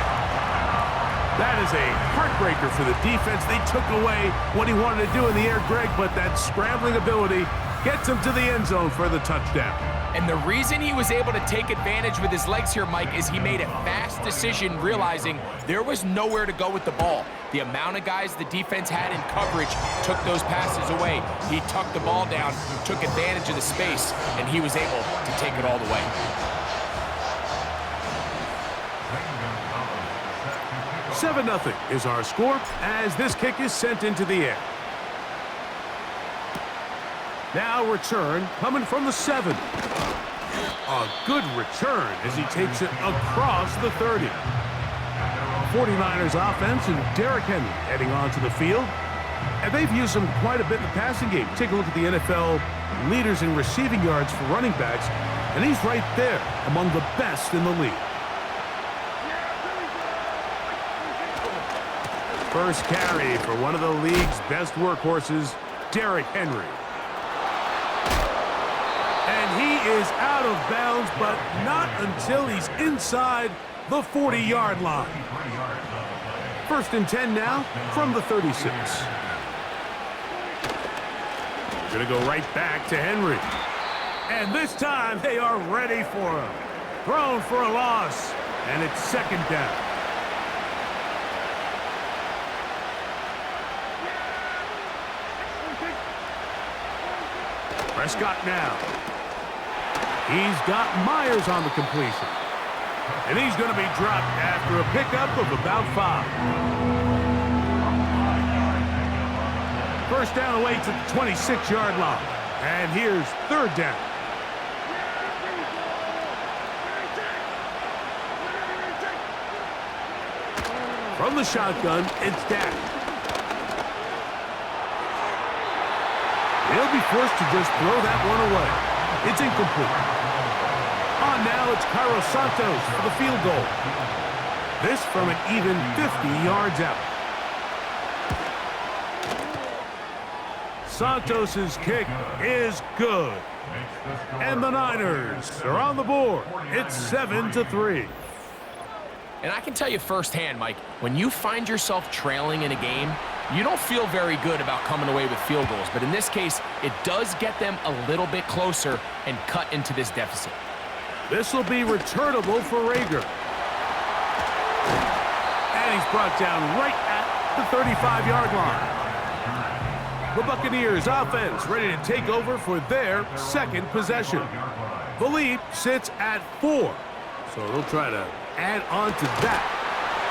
That is a heartbreaker for the defense. They took away what he wanted to do in the air, Greg, but that scrambling ability gets him to the end zone for the touchdown. And the reason he was able to take advantage with his legs here, Mike, is he made a fast decision realizing there was nowhere to go with the ball. The amount of guys the defense had in coverage took those passes away. He tucked the ball down, took advantage of the space, and he was able to take it all the way. 7-0 is our score as this kick is sent into the air. Now return coming from the 7. A good return as he takes it across the 30. 49ers offense and Derrick Henry heading onto the field. And they've used him quite a bit in the passing game. Take a look at the NFL leaders in receiving yards for running backs, and he's right there among the best in the league. First carry for one of the league's best workhorses, Derrick Henry. And he is out of bounds, but not until he's inside the 40-yard line. 1st and 10 now from the 36. Going to go right back to Henry. And this time they are ready for him. Thrown for a loss. And it's second down. Prescott now. He's got Myers on the completion. And he's going to be dropped after a pickup of about 5. First down away to the 26-yard line. And here's third down. From the shotgun, it's Dak. He'll be forced to just throw that one away. It's incomplete. On now, it's Cairo Santos for the field goal. This from an even 50 yards out. Santos's kick is good. And the Niners are on the board. It's 7-3. And I can tell you firsthand, Mike, when you find yourself trailing in a game, you don't feel very good about coming away with field goals. But in this case, it does get them a little bit closer and cut into this deficit. This will be returnable for Rager. And he's brought down right at the 35-yard line. The Buccaneers offense ready to take over for their second possession. The lead sits at 4, so they'll try to add on to that.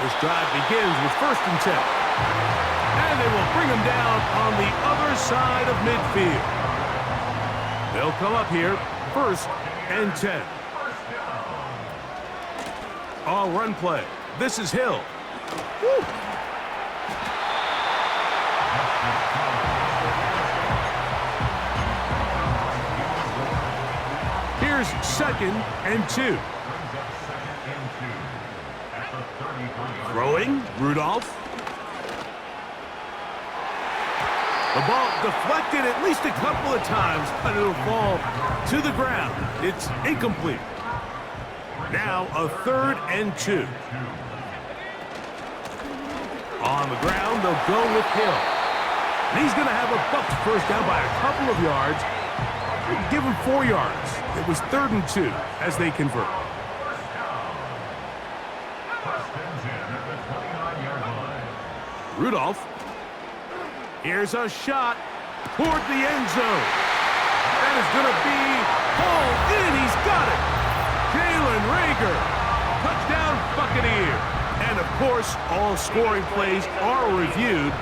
This drive begins with 1st and 10. And they will bring him down on the other side of midfield. They'll come up here, 1st and 10. All run play. This is Hill. Woo. Here's 2nd and 2. Throwing, Rudolph. The ball deflected at least a couple of times, but it'll fall to the ground. It's incomplete. Now a 3rd and 2. On the ground, they'll go with Hill. And he's going to have a Bucs first down by a couple of yards. Give him 4 yards. It was 3rd and 2 as they convert. Rudolph. Here's a shot toward the end zone. That is going to be hauled in. He's got it. Jalen Reagor. Touchdown, Buccaneer. And, of course, all scoring plays are reviewed.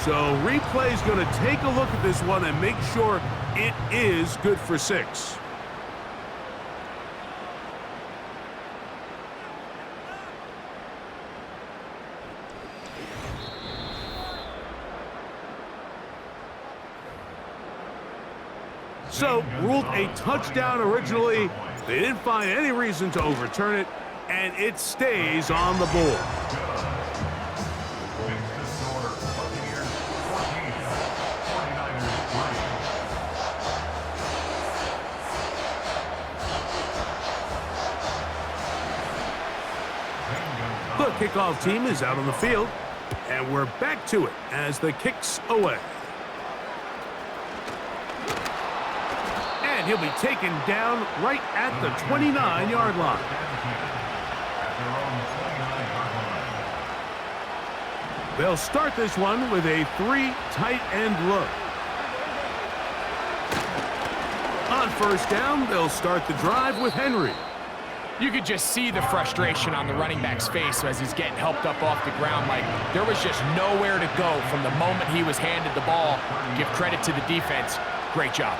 So replay's going to take a look at this one and make sure it is good for 6. So, ruled a touchdown originally. They didn't find any reason to overturn it, and it stays on the board. The kickoff team is out on the field, and we're back to it as the kick's away. And he'll be taken down right at the 29-yard line. They'll start this one with a 3 tight end look. On first down, they'll start the drive with Henry. You could just see the frustration on the running back's face as he's getting helped up off the ground. Like, there was just nowhere to go from the moment he was handed the ball. Give credit to the defense. Great job.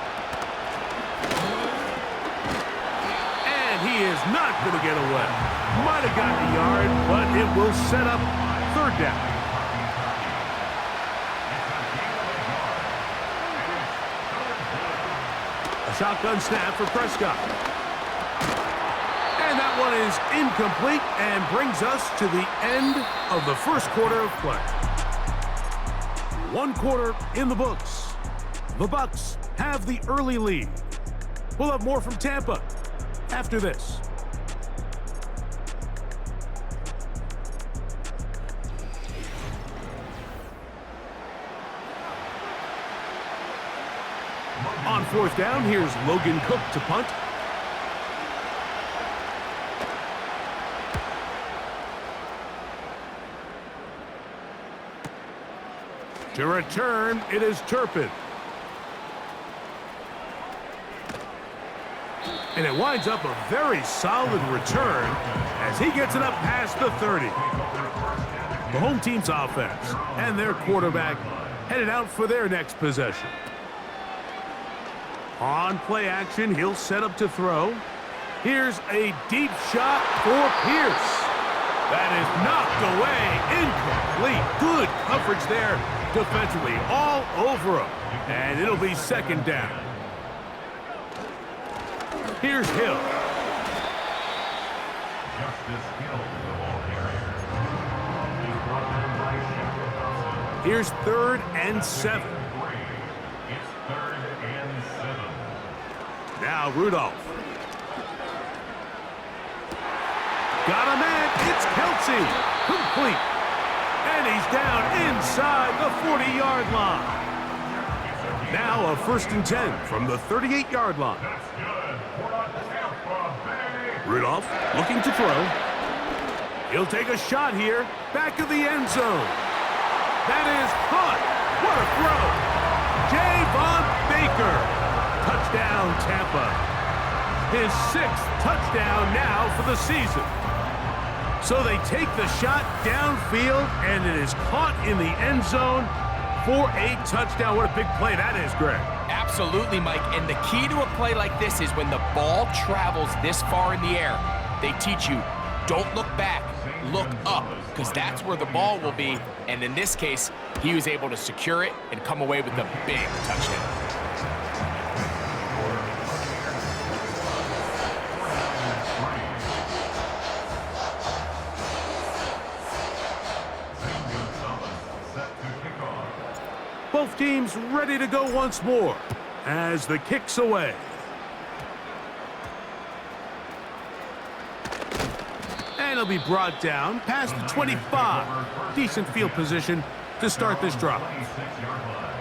And he is not going to get away. Might have gotten a yard, but it will set up 3rd down. A shotgun snap for Prescott. And that one is incomplete and brings us to the end of the first quarter of play. 1 quarter in the books. The Bucs have the early lead. We'll have more from Tampa after this. On fourth down, here's Logan Cook to punt. To return, it is Turpin. And it winds up a very solid return as he gets it up past the 30. The home team's offense and their quarterback headed out for their next possession. On play action, he'll set up to throw. Here's a deep shot for Pierce. That is knocked away, incomplete. Good coverage there defensively, all over him. And it'll be second down. Here's Hill. Justice Hill, the ball carrier. He's brought down by Shepard. Here's 3rd and 7. It's 3rd and 7. Now Rudolph. Got a man. It's Kelsey. Complete. And he's down inside the 40-yard line. Now a 1st and 10 from the 38-yard line. That's good for Tampa Bay. Rudolph looking to throw. He'll take a shot here. Back of the end zone. That is caught. What a throw. Javon Baker. Touchdown, Tampa. His 6th touchdown now for the season. So they take the shot downfield, and it is caught in the end zone for a touchdown. What a big play that is, Greg. Absolutely, Mike. And the key to a play like this is when the ball travels this far in the air, they teach you, don't look back, look up, because that's where the ball will be. And in this case, he was able to secure it and come away with a big touchdown. Both teams ready to go once more as the kick's away. And he'll be brought down past the 25. Decent field position to start this drive. 26-yard line.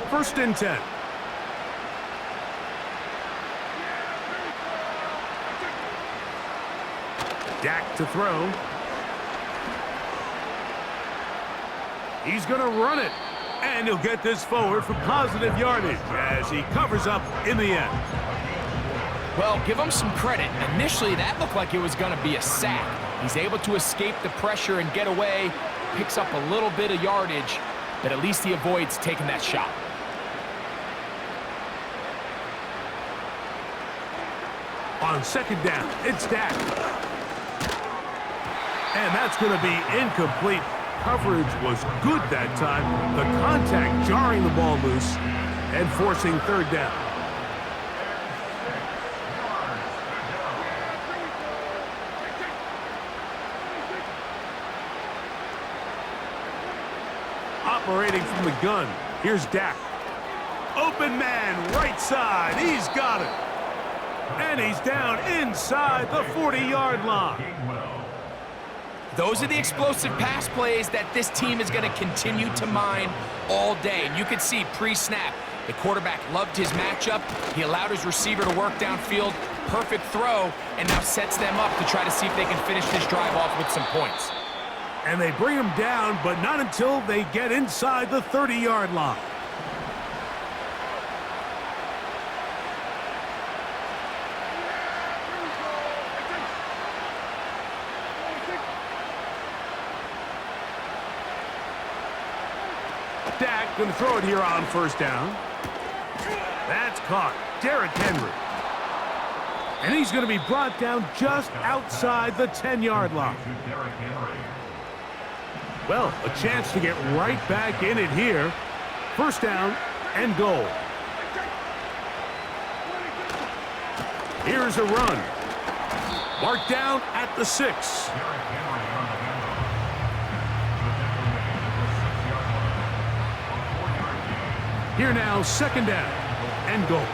First and 10. Dak to throw. He's going to run it. And he'll get this forward for positive yardage as he covers up in the end. Well, give him some credit. Initially, that looked like it was going to be a sack. He's able to escape the pressure and get away, picks up a little bit of yardage, but at least he avoids taking that shot. On second down, it's Dak. And that's going to be incomplete. Coverage was good that time. The contact jarring the ball loose and forcing third down. Operating from the gun, here's Dak. Open man, right side, he's got it. And he's down inside the 40-yard line. Those are the explosive pass plays that this team is going to continue to mine all day. And you can see pre-snap, the quarterback loved his matchup. He allowed his receiver to work downfield. Perfect throw, and now sets them up to try to see if they can finish this drive off with some points. And they bring him down, but not until they get inside the 30-yard line. Dak going to throw it here on first down. That's caught. Derrick Henry. And he's going to be brought down just outside the 10-yard line. Well, a chance to get right back in it here. First down and goal. Here's a run. Marked down at the 6. Here now, second down and goal.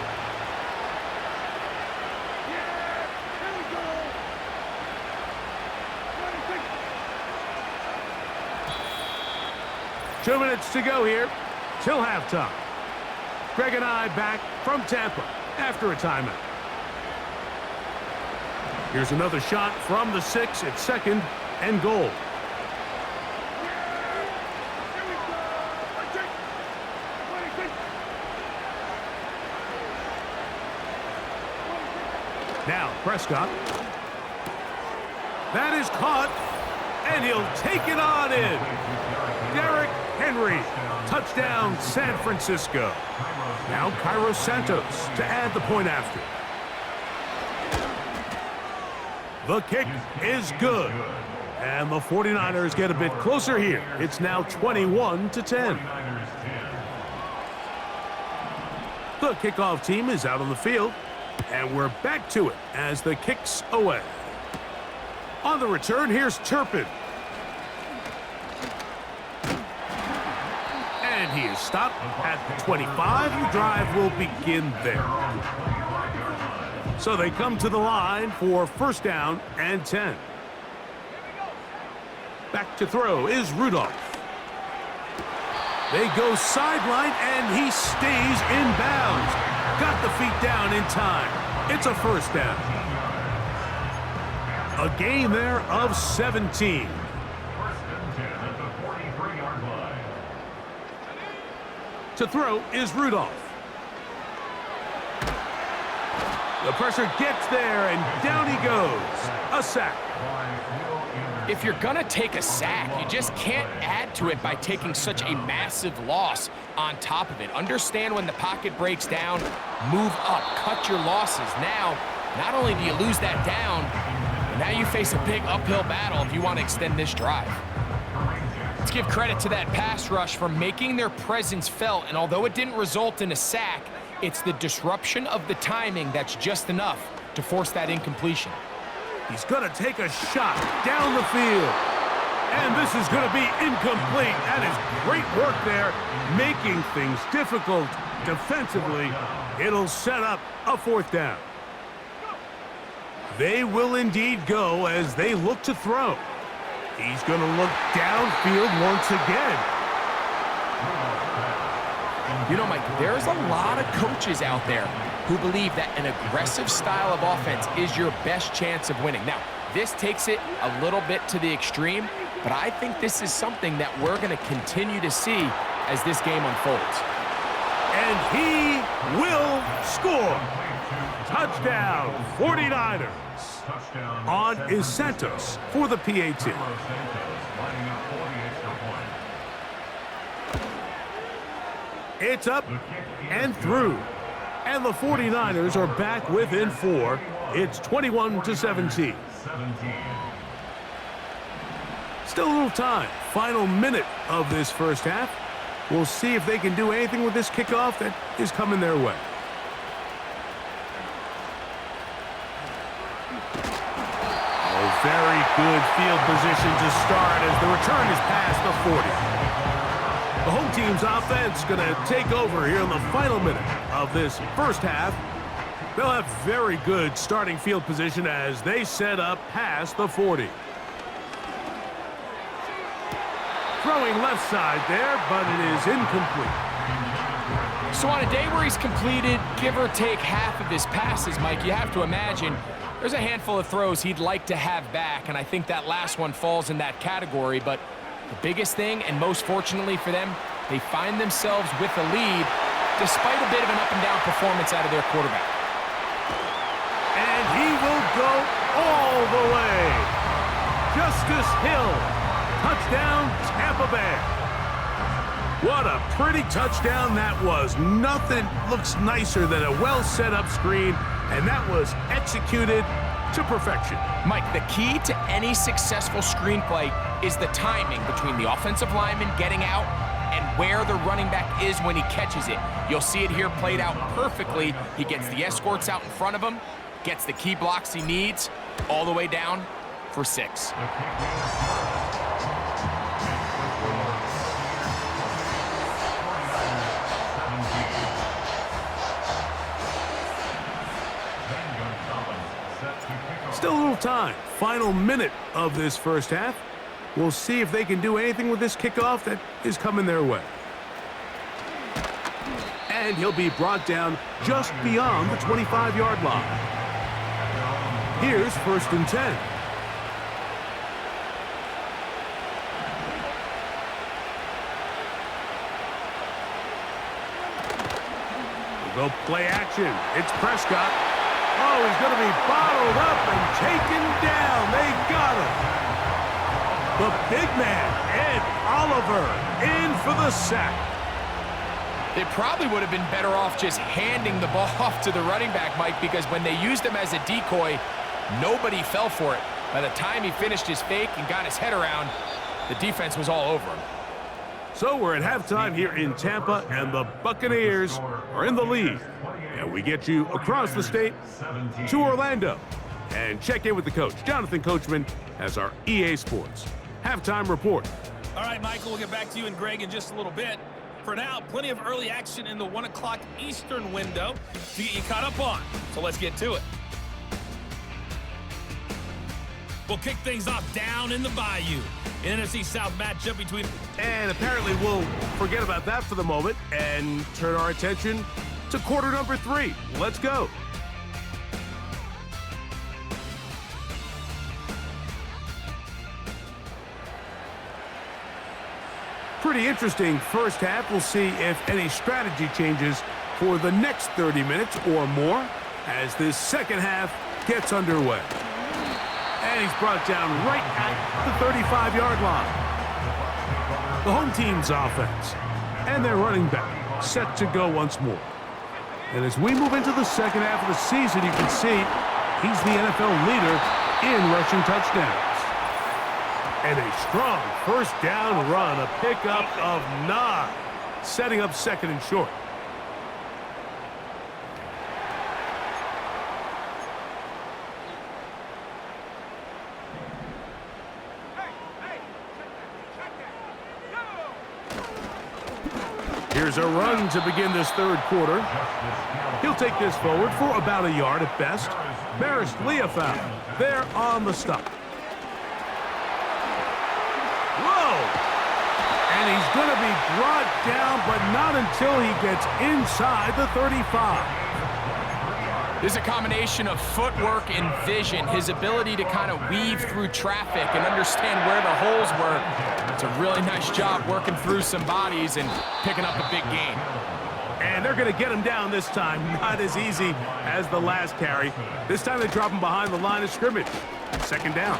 2 minutes to go here till halftime. Greg and I back from Tampa after a timeout. Here's another shot from the 6 at 2nd and goal. Now Prescott. That is caught, and he'll take it on in. Derrick Henry, touchdown San Francisco. Now Cairo Santos to add the point after. The kick is good, and the 49ers get a bit closer here. It's now 21-10. The kickoff team is out on the field, and we're back to it as the kick's away. On the return, here's Turpin. And he is stopped at 25. The drive will begin there. So they come to the line for 1st down and 10. Back to throw is Rudolph. They go sideline, and he stays in bounds. Got the feet down in time. It's a 1st down. A gain there of 17. 1st and 10 at the 43-yard line. To throw is Rudolph. The pressure gets there, and down he goes. A sack. If you're going to take a sack, you just can't add to it by taking such a massive loss on top of it. Understand when the pocket breaks down, move up, cut your losses. Now, not only do you lose that down, but now you face a big uphill battle if you want to extend this drive. Let's give credit to that pass rush for making their presence felt, and although it didn't result in a sack, it's the disruption of the timing that's just enough to force that incompletion. He's going to take a shot down the field. And this is going to be incomplete. That is great work there, making things difficult defensively. It'll set up a 4th down. They will indeed go as they look to throw. He's going to look downfield once again. You know, Mike, there's a lot of coaches out there who believe that an aggressive style of offense is your best chance of winning. Now, this takes it a little bit to the extreme, but I think this is something that we're going to continue to see as this game unfolds. And he will score. Touchdown, 49ers. On is Santos for the PAT. It's up and through. And the 49ers are back within 4. It's 21-17. Still a little time. Final minute of this 1st half. We'll see if they can do anything with this kickoff that is coming their way. Oh, very good field position to start as the return is past the 40. The home team's offense going to take over here in the final minute of this 1st half. They'll have very good starting field position as they set up past the 40. Throwing left side there, but it is incomplete. So on a day where he's completed, give or take half of his passes, Mike, you have to imagine there's a handful of throws he'd like to have back, and I think that last one falls in that category. But the biggest thing, and most fortunately for them, they find themselves with a lead despite a bit of an up-and-down performance out of their quarterback. And he will go all the way. Justice Hill, touchdown Tampa Bay. What a pretty touchdown that was. Nothing looks nicer than a well-set-up screen, and that was executed to perfection. Mike, the key to any successful screenplay is the timing between the offensive lineman getting out and where the running back is when he catches it. You'll see it here played out perfectly. He gets the escorts out in front of him, gets the key blocks he needs, all the way down for 6. Still a little time. Final minute of this 1st half. We'll see if they can do anything with this kickoff that is coming their way. And he'll be brought down just beyond the 25-yard line. Here's 1st and 10. We'll go play action. It's Prescott. Oh, he's going to be bottled up and taken down. They got him. The big man, Ed Oliver, in for the sack. They probably would have been better off just handing the ball off to the running back, Mike, because when they used him as a decoy, nobody fell for it. By the time he finished his fake and got his head around, the defense was all over him. So we're at halftime here in Tampa, and the Buccaneers are in the lead. And we get you across the state to Orlando. And check in with the coach, Jonathan Coachman, as our EA Sports halftime report. All right, Michael, we'll get back to you and Greg in just a little bit. For now, plenty of early action in the 1 o'clock Eastern window to get you caught up on. So let's get to it. We'll kick things off down in the Bayou. An NFC South matchup between... And apparently we'll forget about that for the moment and turn our attention to quarter number 3. Let's go. Pretty interesting first half. We'll see if any strategy changes for the next 30 minutes or more as this second half gets underway. And he's brought down right at the 35-yard line. The home team's offense and their running back set to go once more. And as we move into the second half of the season, you can see he's the NFL leader in rushing touchdowns. And a strong first down run, a pickup of 9, setting up 2nd and short. Here's a run to begin this third quarter. He'll take this forward for about a yard at best. Barris Leofau there on the stop. Whoa! And he's going to be brought down, but not until he gets inside the 35. This is a combination of footwork and vision, his ability to kind of weave through traffic and understand where the holes were. It's a really nice job working through some bodies and picking up a big gain. And they're going to get him down this time. Not as easy as the last carry. This time they drop him behind the line of scrimmage. 2nd down.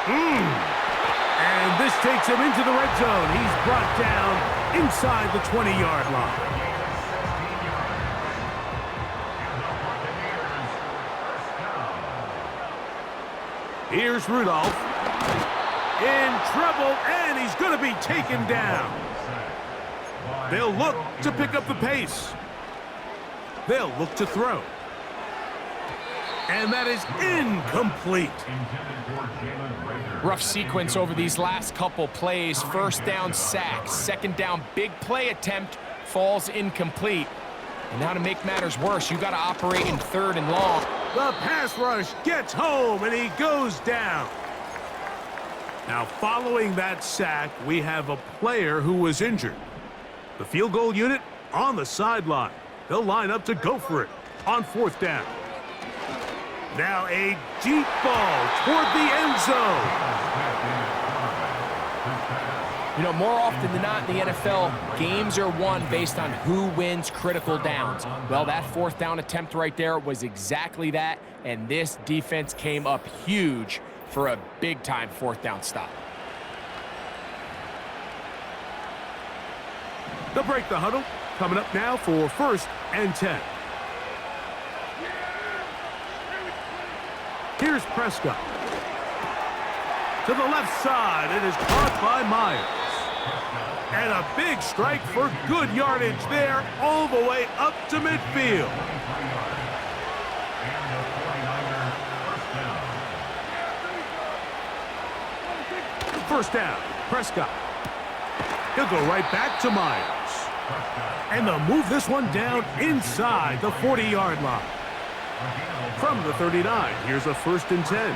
And this takes him into the red zone. He's brought down inside the 20-yard line. Here's Rudolph. In trouble, and he's going to be taken down. They'll look to pick up the pace. They'll look to throw. And that is incomplete. Rough sequence over these last couple plays. 1st down sack, 2nd down big play attempt falls incomplete. And now to make matters worse, you got to operate in 3rd and long. The pass rush gets home, and he goes down. Now, following that sack, we have a player who was injured. The field goal unit on the sideline. They'll line up to go for it on 4th down. Now a deep ball toward the end zone. You know, more often than not in the NFL, games are won based on who wins critical downs. Well, that 4th down attempt right there was exactly that, and this defense came up huge for a big-time 4th down stop. They'll break the huddle. Coming up now for 1st and 10. Here's Prescott. To the left side, it is caught by Myers. And a big strike for good yardage there all the way up to midfield. First down, Prescott. He'll go right back to Myers. And they'll move this one down inside the 40-yard line. From the 39, here's a 1st and 10.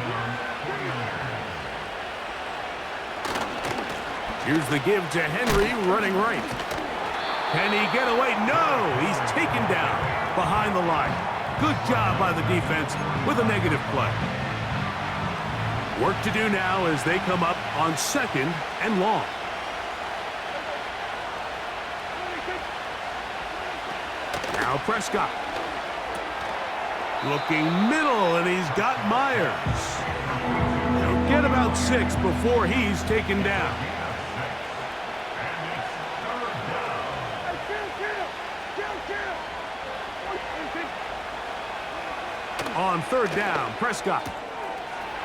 Here's the give to Henry, running right. Can he get away? No! He's taken down behind the line. Good job by the defense with a negative play. Work to do now as they come up on 2nd and long. Now Prescott. Looking middle, and he's got Myers. He'll get about 6 before he's taken down. On 3rd down, Prescott.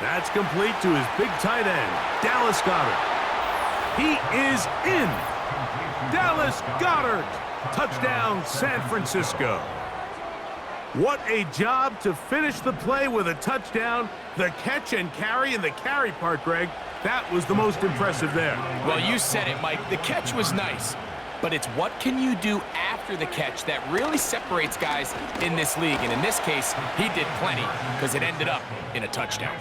That's complete to his big tight end, Dallas Goedert. He is in. Dallas Goedert. Touchdown, San Francisco. What a job to finish the play with a touchdown. The catch and carry, and the carry part, Greg, that was the most impressive there. Well, you said it, Mike. The catch was nice, but it's what can you do after the catch that really separates guys in this league. And in this case, he did plenty because it ended up in a touchdown.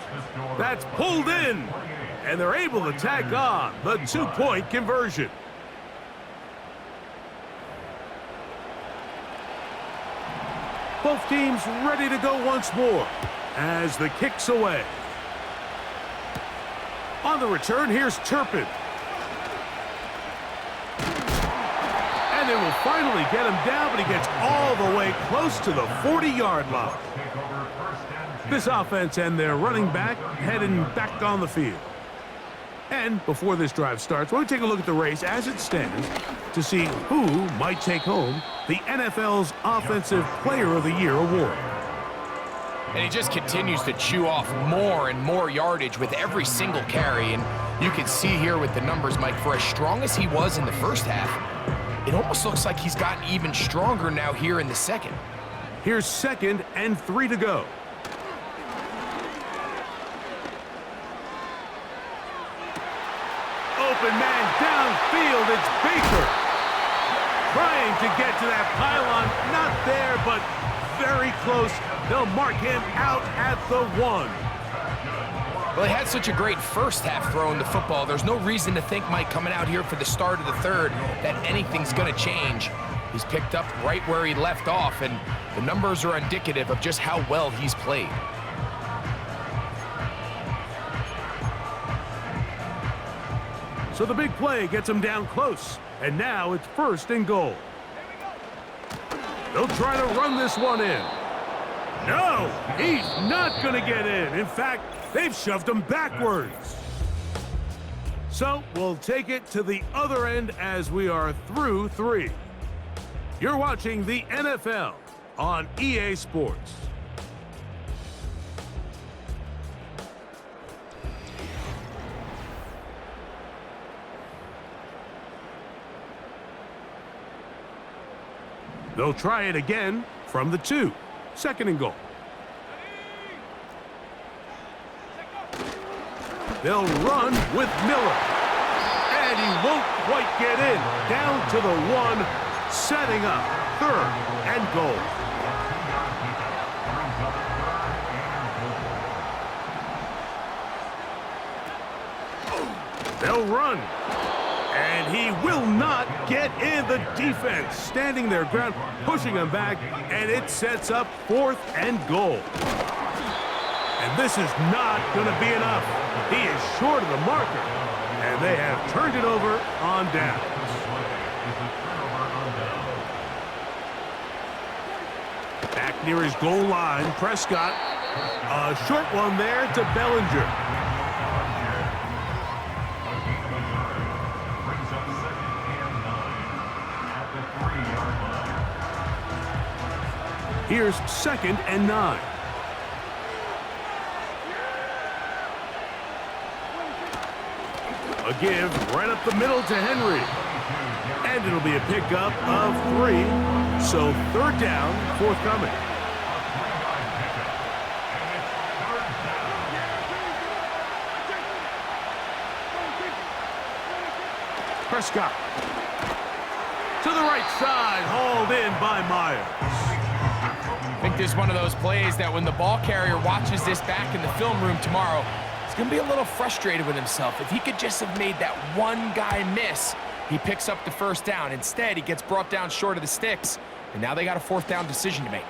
That's pulled in, and they're able to tack on the 2-point conversion. Both teams ready to go once more as the kick's away. On the return, here's Turpin. And they will finally get him down, but he gets all the way close to the 40-yard line. This offense and their running back heading back on the field. And before this drive starts, we'll take a look at the race as it stands to see who might take home the NFL's Offensive Player of the Year award. And he just continues to chew off more and more yardage with every single carry. And you can see here with the numbers, Mike, for as strong as he was in the first half, it almost looks like he's gotten even stronger now here in the second. Here's 2nd and 3 to go. Open man downfield, it's Baker. Trying to get to that pylon, not there, but very close. They'll mark him out at the 1. Well, he had such a great first half throwing the football. There's no reason to think, Mike, coming out here for the start of the 3rd, that anything's going to change. He's picked up right where he left off, and the numbers are indicative of just how well he's played. So the big play gets him down close, and now it's 1st and goal. They'll try to run this one in. No, he's not going to get in. In fact, they've shoved him backwards. So we'll take it to the other end as we are through 3. You're watching the NFL on EA Sports. They'll try it again from the 2. 2nd and goal. They'll run with Miller. And he won't quite get in. Down to the 1, setting up 3rd and goal. They'll run. And he will not get in. The defense standing their ground, pushing him back, and it sets up 4th and goal. And this is not going to be enough. He is short of the marker, and they have turned it over on down. Back near his goal line, Prescott. A short one there to Bellinger. Here's 2nd and 9. A give right up the middle to Henry. And it'll be a pickup of 3. So 3rd down, forthcoming. Prescott. To the right side, hauled in by Myers. Been think this is one of those plays that when the ball carrier watches this back in the film room tomorrow, he's going to be a little frustrated with himself. If he could just have made that one guy miss, he picks up the first down. Instead, he gets brought down short of the sticks, and now they got a fourth down decision to make.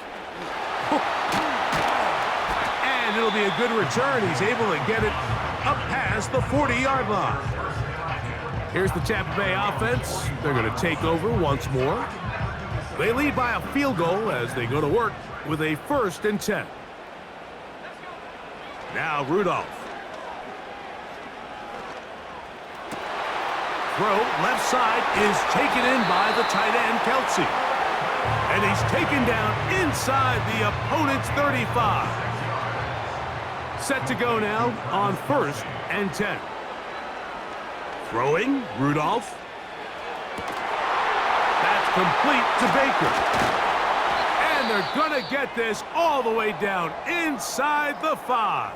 And it'll be a good return. He's able to get it up past the 40-yard line. Here's the Tampa Bay offense. They're going to take over once more. They lead by a field goal as they go to work with a 1st and 10. Now Rudolph. Throw left side is taken in by the tight end, Kelsey. And he's taken down inside the opponent's 35. Set to go now on 1st and 10. Throwing, Rudolph. That's complete to Baker. And they're going to get this all the way down inside the 5.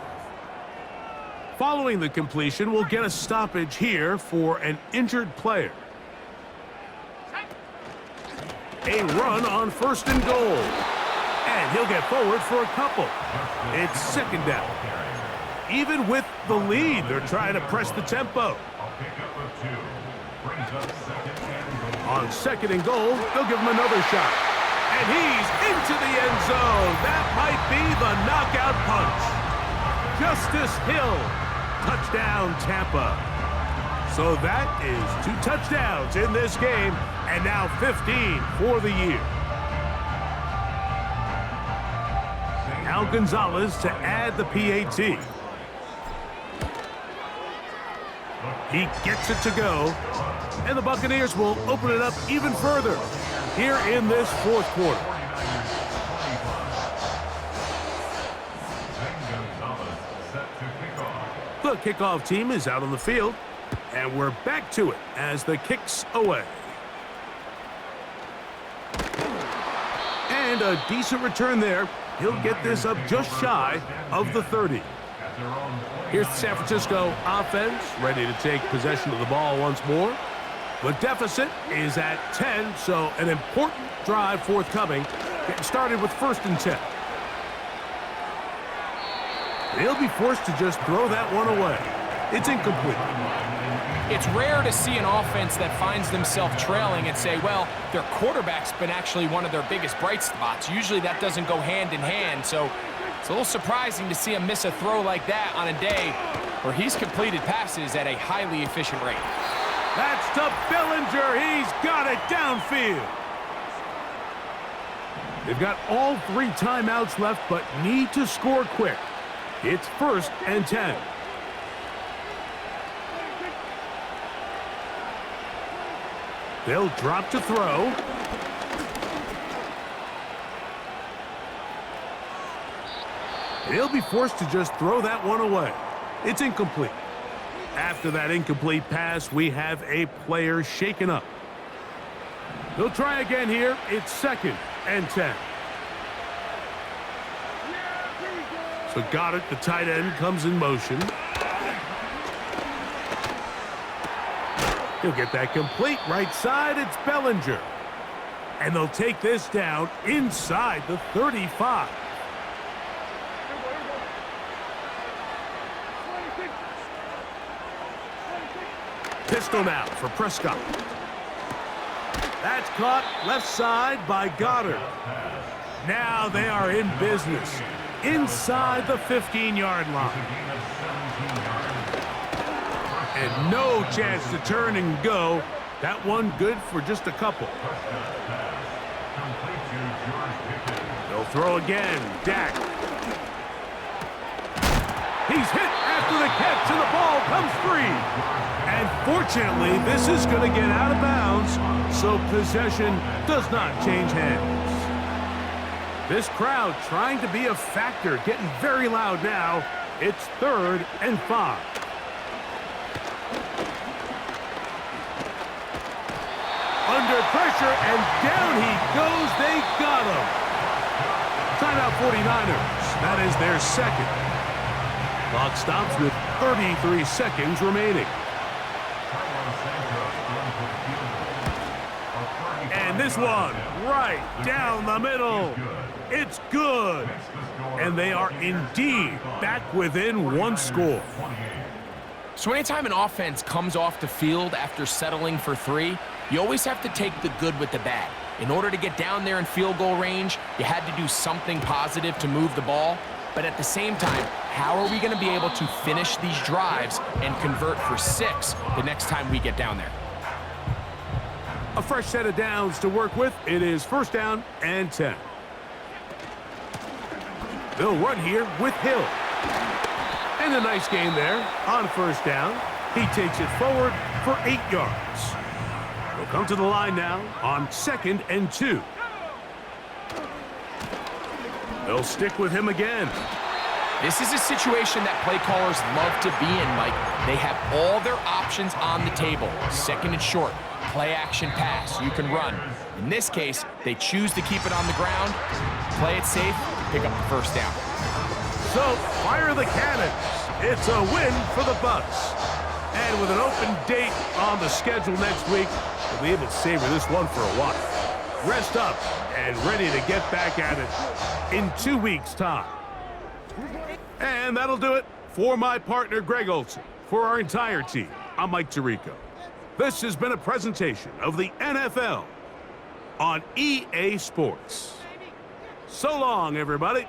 Following the completion, we'll get a stoppage here for an injured player. A run on 1st and goal. And he'll get forward for a couple. It's 2nd down. Even with the lead, they're trying to press the tempo. On 2nd and goal, they'll give him another shot. And he's into the end zone. That might be the knockout punch. Justice Hill. Touchdown, Tampa. So that is 2 touchdowns in this game, and now 15 for the year. Now Gonzalez to add the PAT. He gets it to go, and the Buccaneers will open it up even further here in this 4th quarter. The kickoff team is out on the field, and we're back to it as the kick's away. And a decent return there. He'll get this up just shy of the 30. Here's the San Francisco offense, ready to take possession of the ball once more. The deficit is at 10, so an important drive forthcoming. Getting started with 1st and 10. They'll be forced to just throw that one away. It's incomplete. It's rare to see an offense that finds themselves trailing and say, well, their quarterback's been actually one of their biggest bright spots. Usually that doesn't go hand in hand, so it's a little surprising to see him miss a throw like that on a day where he's completed passes at a highly efficient rate. That's to Bellinger. He's got it downfield. They've got all 3 timeouts left, but need to score quick. It's 1st and 10. They'll drop to throw. He'll be forced to just throw that one away. It's incomplete. After that incomplete pass, we have a player shaken up. They'll try again here. It's 2nd and 10. So Goddard, the tight end, comes in motion. He'll get that complete right side. It's Bellinger. And they'll take this down inside the 35. Pistol now for Prescott. That's caught left side by Goddard. Now they are in business inside the 15-yard line. And no chance to turn and go. That one good for just a couple. They'll throw again. Dak. He's hit after the catch, and the ball comes free. And fortunately, this is going to get out of bounds, so possession does not change hands. This crowd trying to be a factor, getting very loud now. It's 3rd and 5. Under pressure, and down he goes. They got him. Timeout 49ers. That is their 2nd. Clock stops with 33 seconds remaining. And this one right down the middle. It's good. And they are indeed back within one score. So anytime an offense comes off the field after settling for 3, you always have to take the good with the bad. In order to get down there in field goal range, you had to do something positive to move the ball. But at the same time, how are we going to be able to finish these drives and convert for 6 the next time we get down there? A fresh set of downs to work with. It is 1st down and 10. They'll run here with Hill. And a nice game there on 1st down. He takes it forward for 8 yards. They'll come to the line now on 2nd and 2. They'll stick with him again. This is a situation that play callers love to be in, Mike. They have all their options on the table. 2nd and short, play action pass, you can run. In this case, they choose to keep it on the ground, play it safe, pick up the 1st down. So, fire the cannons. It's a win for the Bucs. And with an open date on the schedule next week, we'll be able to savor this one for a while. Rest up and ready to get back at it in 2 weeks' time. And that'll do it for my partner, Greg Olson. For our entire team, I'm Mike Tirico. This has been a presentation of the NFL on EA Sports. So long, everybody.